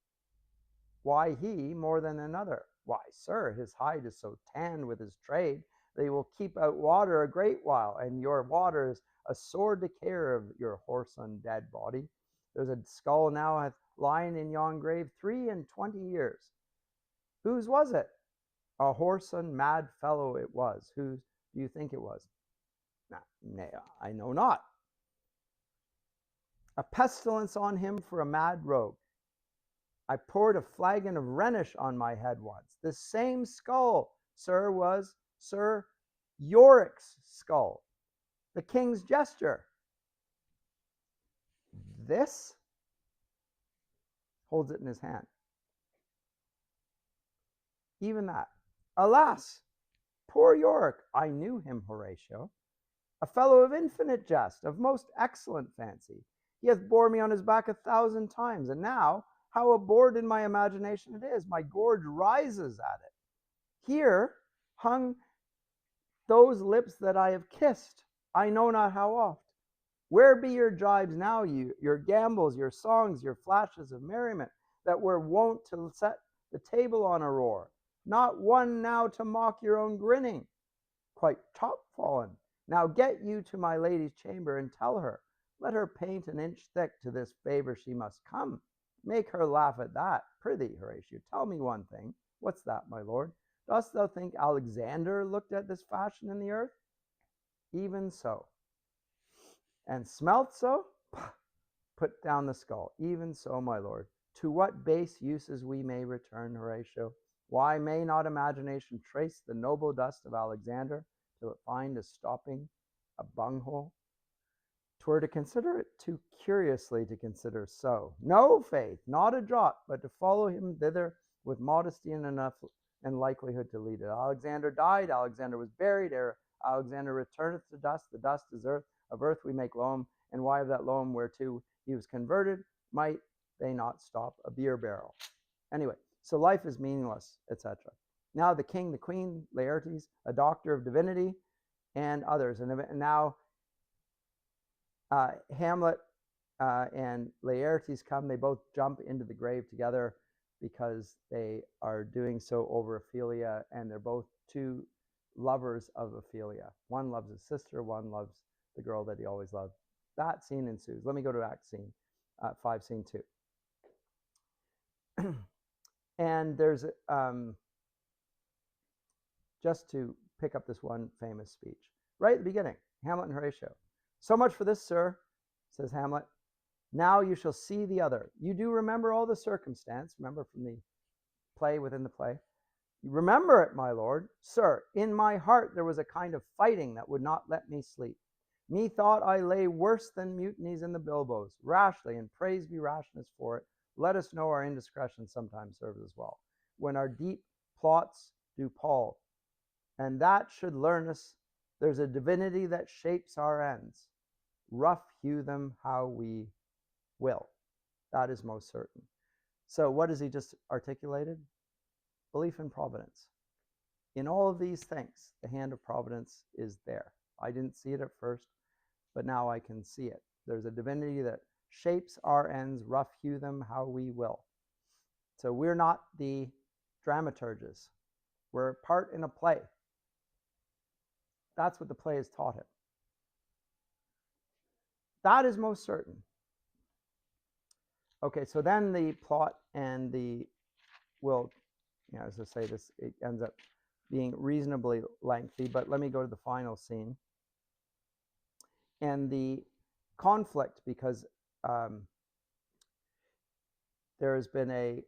Why he more than another? Why, sir, his hide is so tanned with his trade, they will keep out water a great while, and your water is a sore decayer of your whoreson dead body. There's a skull now hath lying in yon grave 23 years. Whose was it? A whoreson mad fellow it was. Whose do you think it was? Nay, I know not. A pestilence on him for a mad rogue. I poured a flagon of Rhenish on my head once. This same skull, sir, was Sir Yorick's skull, the king's jester. This holds it in his hand. Even that. Alas, poor Yorick, I knew him, Horatio, a fellow of infinite jest, of most excellent fancy. He hath bore me on his back 1,000 times, and now how abhorred in my imagination it is. My gorge rises at it. Here hung those lips that I have kissed, I know not how oft. Where be your jibes now, your gambols, your songs, your flashes of merriment, that were wont to set the table on a roar? Not one now to mock your own grinning. Quite top-fallen. Now get you to my lady's chamber, and tell her, let her paint an inch thick to this favor she must come. Make her laugh at that. Prithee, Horatio, tell me one thing. What's that, my lord? Dost thou think Alexander looked at this fashion in the earth? Even so. And smelt so? Put down the skull. Even so, my lord. To what base uses we may return, Horatio? Why may not imagination trace the noble dust of Alexander till it find a stopping, a bunghole? 'Twere to consider it too curiously to consider so. No, faith, not a jot, but to follow him thither with modesty and enough and likelihood to lead it. Alexander died, Alexander was buried, ere Alexander returneth to dust, the dust is earth, of earth we make loam, and why of that loam whereto he was converted, might they not stop a beer barrel? Anyway, so life is meaningless, etc. Now the king, the queen, Laertes, a doctor of divinity, and others, and now Hamlet and Laertes come. They both jump into the grave together because they are doing so over Ophelia, and they're both two lovers of Ophelia. One loves his sister, one loves the girl that he always loved. That scene ensues. Let me go to Act scene 5, scene 2. And there's just to pick up this one famous speech right at the beginning, Hamlet and Horatio. So much for this, sir, says Hamlet. Now you shall see the other. You do remember all the circumstance, remember from the play within the play. Remember it, my lord. Sir, in my heart there was a kind of fighting that would not let me sleep. Methought I lay worse than mutinies in the bilboes, rashly, and praise be rashness for it. Let us know our indiscretion sometimes serves as well. When our deep plots do pall, and that should learn us, there's a divinity that shapes our ends. Rough hew them how we will. That is most certain. So what has he just articulated? Belief in providence. In all of these things, the hand of providence is there. I didn't see it at first, but now I can see it. There's a divinity that shapes our ends, rough hew them how we will. So we're not the dramaturges. We're part in a play. That's what the play has taught him. That is most certain. Okay, so then the plot and the will, as I say, this it ends up being reasonably lengthy, but let me go to the final scene. And the conflict, because there has been a,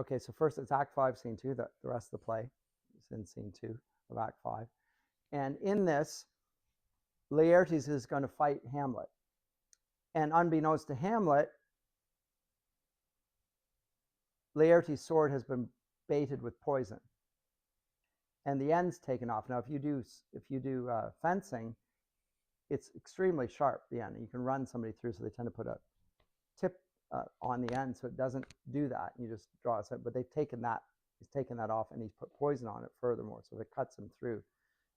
okay, so first it's Act 5, Scene 2, the rest of the play is in Scene 2 of Act 5. And in this, Laertes is going to fight Hamlet. And unbeknownst to Hamlet, Laertes' sword has been baited with poison, and the end's taken off. Now, if you do fencing, it's extremely sharp, the end. You can run somebody through, so they tend to put a tip on the end so it doesn't do that. You just draw it. But they've taken that. He's taken that off, and he's put poison on it furthermore. So if it cuts him through,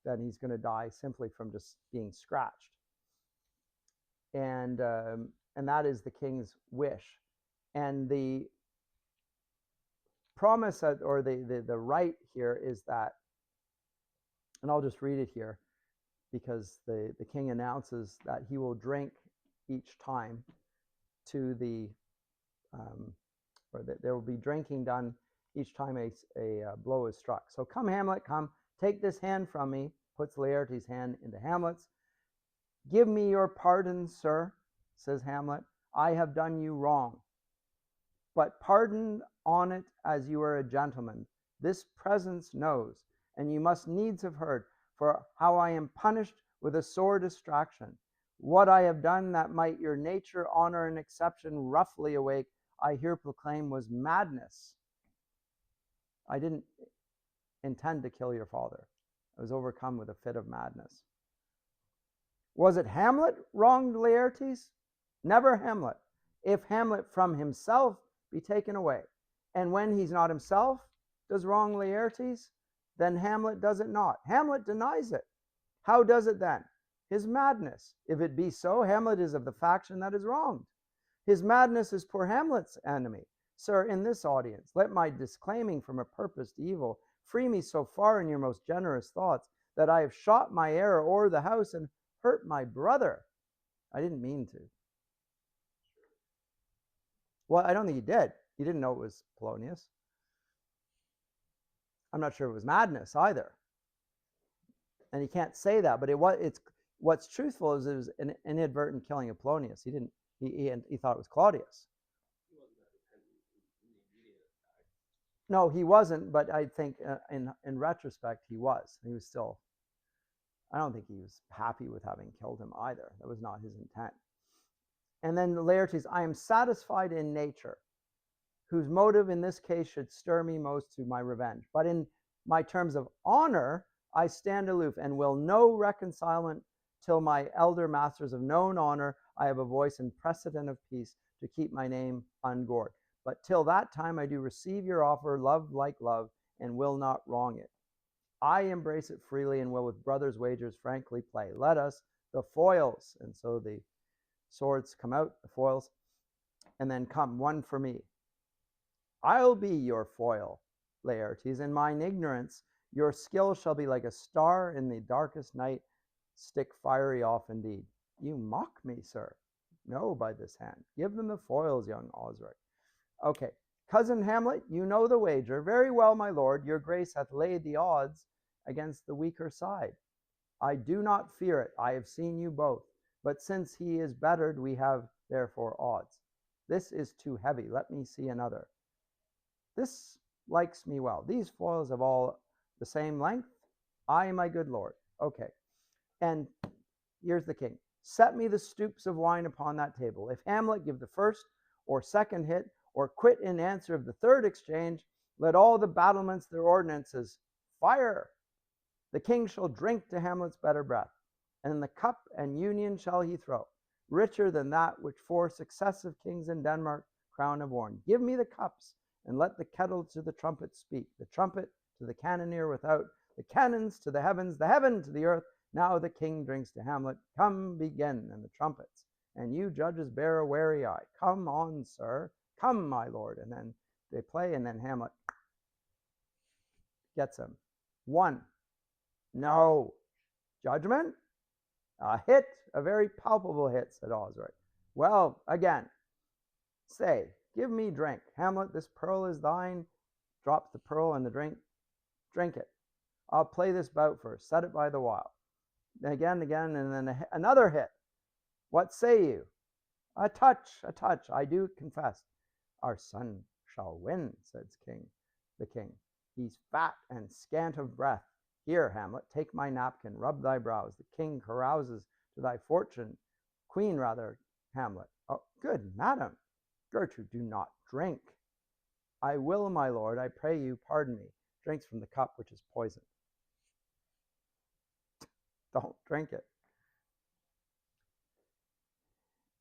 then he's going to die simply from just being scratched. And that is the king's wish. And the promise, or the right here is that, and I'll just read it here, because the king announces that he will drink each time to the, or that there will be drinking done each time a blow is struck. So come, Hamlet, come, take this hand from me, puts Laertes' hand into Hamlet's. Give me your pardon, sir, says Hamlet. I have done you wrong. But pardon on it as you are a gentleman. This presence knows, and you must needs have heard, for how I am punished with a sore distraction. What I have done that might your nature, honor, and exception roughly awake, I here proclaim was madness. I didn't intend to kill your father. I was overcome with a fit of madness. Was it Hamlet wronged Laertes? Never Hamlet. If Hamlet from himself be taken away, and when he's not himself does wrong Laertes, then Hamlet does it not. Hamlet denies it. How does it then? His madness. If it be so, Hamlet is of the faction that is wronged. His madness is poor Hamlet's enemy. Sir, in this audience, let my disclaiming from a purposed evil free me so far in your most generous thoughts that I have shot my error o'er the house and hurt my brother. I didn't mean to. Well, I don't think he did. He didn't know it was Polonius. I'm not sure it was madness either. And he can't say that, but what's truthful is it was an inadvertent killing of Polonius. He thought it was Claudius. No, he wasn't, but I think in retrospect he was. He was still, I don't think he was happy with having killed him either. That was not his intent. And then Laertes, I am satisfied in nature, whose motive in this case should stir me most to my revenge. But in my terms of honor, I stand aloof and will no reconcilement till my elder masters of known honor I have a voice and precedent of peace to keep my name ungored. But till that time I do receive your offer, love like love, and will not wrong it. I embrace it freely and will with brothers' wagers frankly play. Let us, the foils, and so the swords come out, the foils, and then come, one for me. I'll be your foil, Laertes. In mine ignorance, your skill shall be like a star in the darkest night, stick fiery off indeed. You mock me, sir. No, by this hand. Give them the foils, young Osric. Okay, cousin Hamlet, you know the wager. Very well, my lord, your grace hath laid the odds against the weaker side. I do not fear it. I have seen you both. But since he is bettered, we have therefore odds. This is too heavy. Let me see another. This likes me well. These foils have all the same length. Aye, my good lord. Okay. And here's the king. Set me the stoups of wine upon that table. If Hamlet give the first or second hit, or quit in answer of the third exchange, let all the battlements their ordinances fire. The king shall drink to Hamlet's better breath, and in the cup and union shall he throw, richer than that which 4 successive kings in Denmark crown have worn. Give me the cups, and let the kettle to the trumpet speak, the trumpet to the cannoneer without, the cannons to the heaven to the earth. Now the king drinks to Hamlet. Come, begin, and the trumpets. And you judges bear a wary eye. Come on, sir. Come, my lord. And then they play, and then Hamlet gets him. 1. No. Judgment? A hit, a very palpable hit, said Osric. Well, again, say, give me drink. Hamlet, this pearl is thine. Drops the pearl in the drink. Drink it. I'll play this bout first. Set it by the while. Again, and then another hit. What say you? A touch. I do confess. Our son shall win, said the king. He's fat and scant of breath. Here, Hamlet, take my napkin, rub thy brows. The king carouses to thy fortune. Queen, rather, Hamlet. Oh, good madam. Gertrude, do not drink. I will, my lord, I pray you, pardon me. Drinks from the cup which is poisoned. Don't drink it.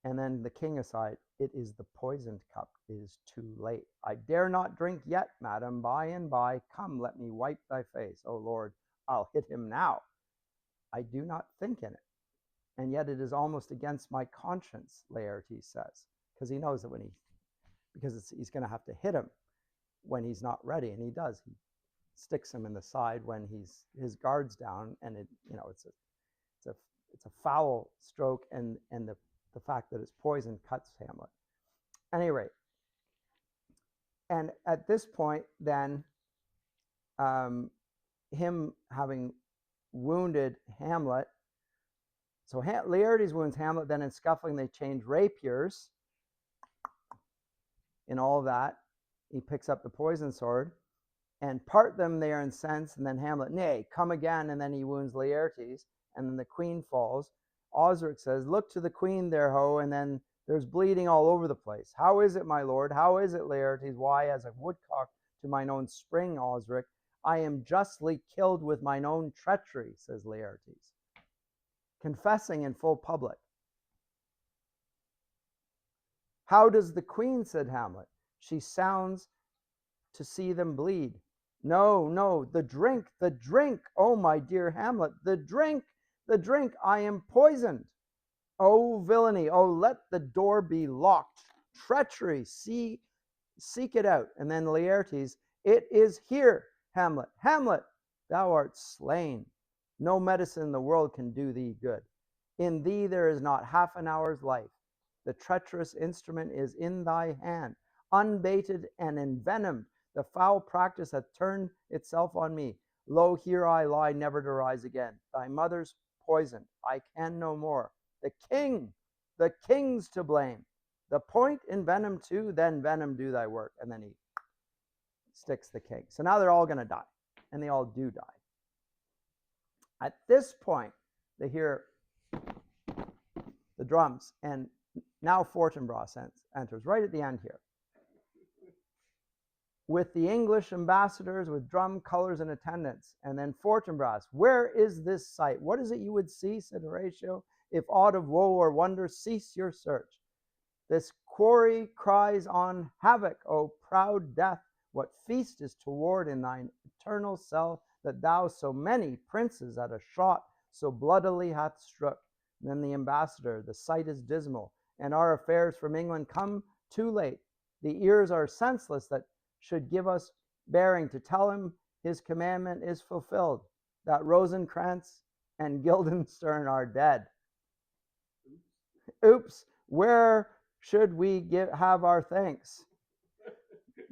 And then the king aside, it is the poisoned cup. It is too late. I dare not drink yet, madam. By and by, come, let me wipe thy face. O Lord, I'll hit him now. I do not think in it. And yet it is almost against my conscience, Laertes says, because he knows that he's going to have to hit him when he's not ready, and he does. He sticks him in the side when his guard's down, and it's a foul stroke, and the fact that it's poison cuts Hamlet. At any rate, and at this point, then, him having wounded Hamlet, so Laertes wounds Hamlet, then in scuffling they change rapiers. In all of that, he picks up the poison sword, and part them they are incensed, and then Hamlet, nay, come again, and then he wounds Laertes, and then the queen falls. Osric says, look to the queen there, ho, and then there's bleeding all over the place. How is it, my lord? How is it, Laertes? Why, as a woodcock to mine own spring, Osric, I am justly killed with mine own treachery, says Laertes, confessing in full public. How does the queen, said Hamlet. She sounds to see them bleed. No, the drink, oh my dear Hamlet, the drink, I am poisoned. Oh villainy, oh let the door be locked. Treachery, seek it out. And then Laertes, it is here, Hamlet, thou art slain. No medicine in the world can do thee good. In thee there is not half an hour's life. The treacherous instrument is in thy hand, unbaited and envenomed. The foul practice hath turned itself on me. Lo, here I lie, never to rise again. Thy mother's poisoned. I can no more. The king's to blame. The point in venom too, then venom do thy work. And then he sticks the king. So now they're all going to die. And they all do die. At this point, they hear the drums. And now Fortinbras enters right at the end here, with the English ambassadors, with drum, colors, and attendants. And then Fortinbras, where is this sight? What is it you would see, said Horatio? If aught of woe or wonder, cease your search. This quarry cries on havoc, O proud death. What feast is toward in thine eternal cell, that thou so many princes at a shot so bloodily hath struck? And then the ambassador, the sight is dismal, and our affairs from England come too late. The ears are senseless that should give us bearing to tell him his commandment is fulfilled, that Rosencrantz and Guildenstern are dead. Oops, where should we have our thanks?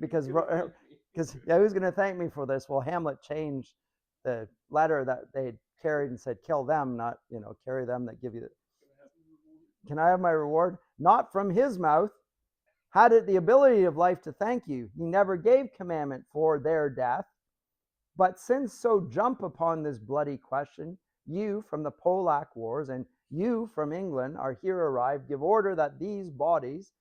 Because who's going to thank me for this? Well, Hamlet changed the letter that they carried and said, kill them, not, carry them that give you the... Can I have my reward? Not from his mouth. Had it the ability of life to thank you, he never gave commandment for their death. But since so jump upon this bloody question, you from the Polack wars and you from England are here arrived, give order that these bodies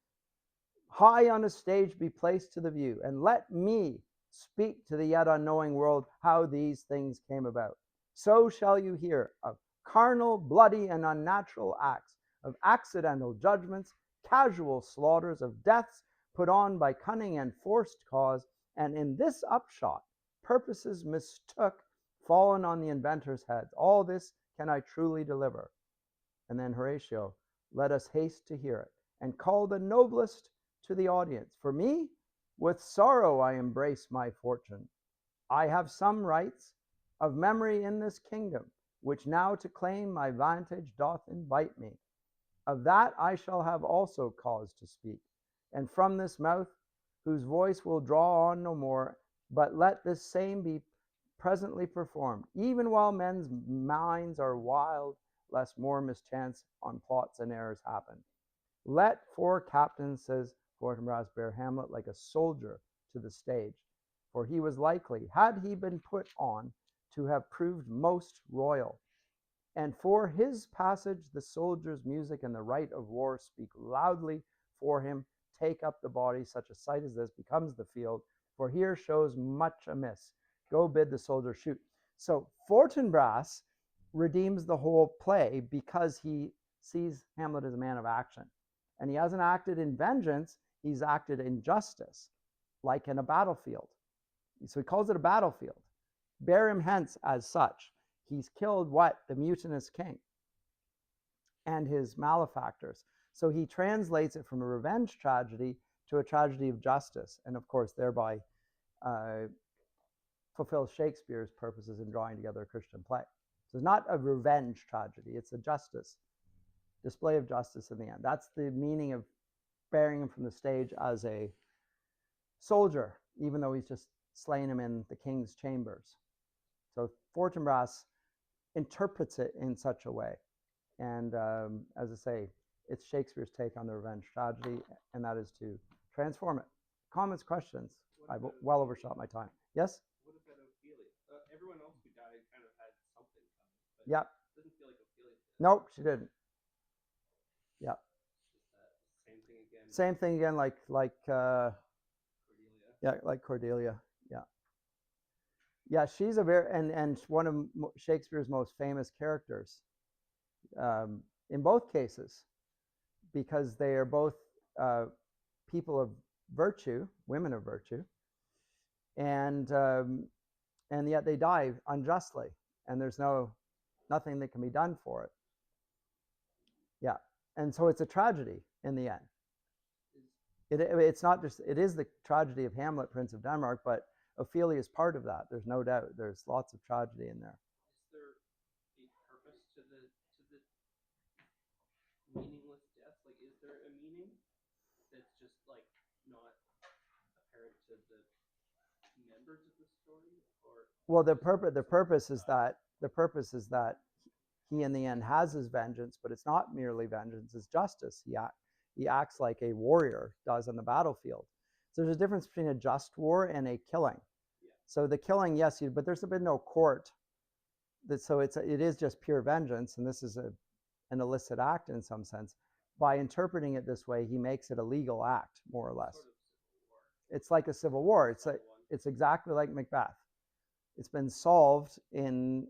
high on a stage be placed to the view, and let me speak to the yet unknowing world how these things came about. So shall you hear of carnal, bloody, and unnatural acts, of accidental judgments, casual slaughters, of deaths put on by cunning and forced cause, and in this upshot, purposes mistook fallen on the inventor's heads. All this can I truly deliver. And then Horatio, let us haste to hear it, and call the noblest to the audience. For me, with sorrow I embrace my fortune. I have some rights of memory in this kingdom, which now to claim my vantage doth invite me. Of that I shall have also cause to speak, and from this mouth, whose voice will draw on no more, but let this same be presently performed, even while men's minds are wild, lest more mischance on plots and errors happen. Let four captains, says Fortinbras, bear Hamlet like a soldier to the stage, for he was likely, had he been put on, to have proved most royal. And for his passage the soldiers' music and the right of war speak loudly for him. Take up the body, such a sight as this becomes the field, for here shows much amiss. Go bid the soldier shoot. So Fortinbras redeems the whole play because he sees Hamlet as a man of action. And he hasn't acted in vengeance, he's acted in justice, like in a battlefield. So he calls it a battlefield. Bear him hence as such. He's killed what? The mutinous king and his malefactors. So he translates it from a revenge tragedy to a tragedy of justice, and of course thereby fulfills Shakespeare's purposes in drawing together a Christian play. So it's not a revenge tragedy, it's a justice, display of justice in the end. That's the meaning of bearing him from the stage as a soldier, even though he's just slain him in the king's chambers. So Fortinbras interprets it in such a way. And as I say, it's Shakespeare's take on the revenge tragedy, and that is to transform it. Comments, questions? I've well overshot my time. Yes? What about Ophelia? Everyone else who died kind of had something coming, but Yep. it doesn't feel like Ophelia did. Nope, she didn't. Yep. Same thing again. Same thing again, like Cordelia. Yeah, like Cordelia. Yeah. Yeah, she's a very and one of Shakespeare's most famous characters. In both cases, because they are both people of virtue, women of virtue, and yet they die unjustly, and there's nothing that can be done for it. Yeah, and so it's a tragedy in the end. It's not just, it is the tragedy of Hamlet, Prince of Denmark, but Ophelia is part of that. There's no doubt. There's lots of tragedy in there. Is there a purpose to the meaningless death? Like, is there a meaning that's just like not apparent to the members of the story? Or well, the purpose is that he in the end has his vengeance, but it's not merely vengeance; it's justice. He acts like a warrior does on the battlefield. So there's a difference between a just war and a killing. Yeah. So the killing, yes, but there's been no court. So it is just pure vengeance, and this is an illicit act in some sense. By interpreting it this way, he makes it a legal act, more or less. Sort of civil war. It's like a civil war. It's exactly like Macbeth. It's been solved in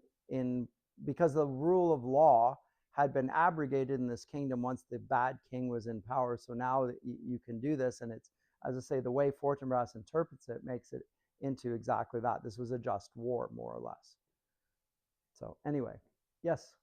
because the rule of law had been abrogated in this kingdom once the bad king was in power. So now you can do this, and it's, as I say, the way Fortinbras interprets it makes it into exactly that. This was a just war, more or less. So anyway, yes.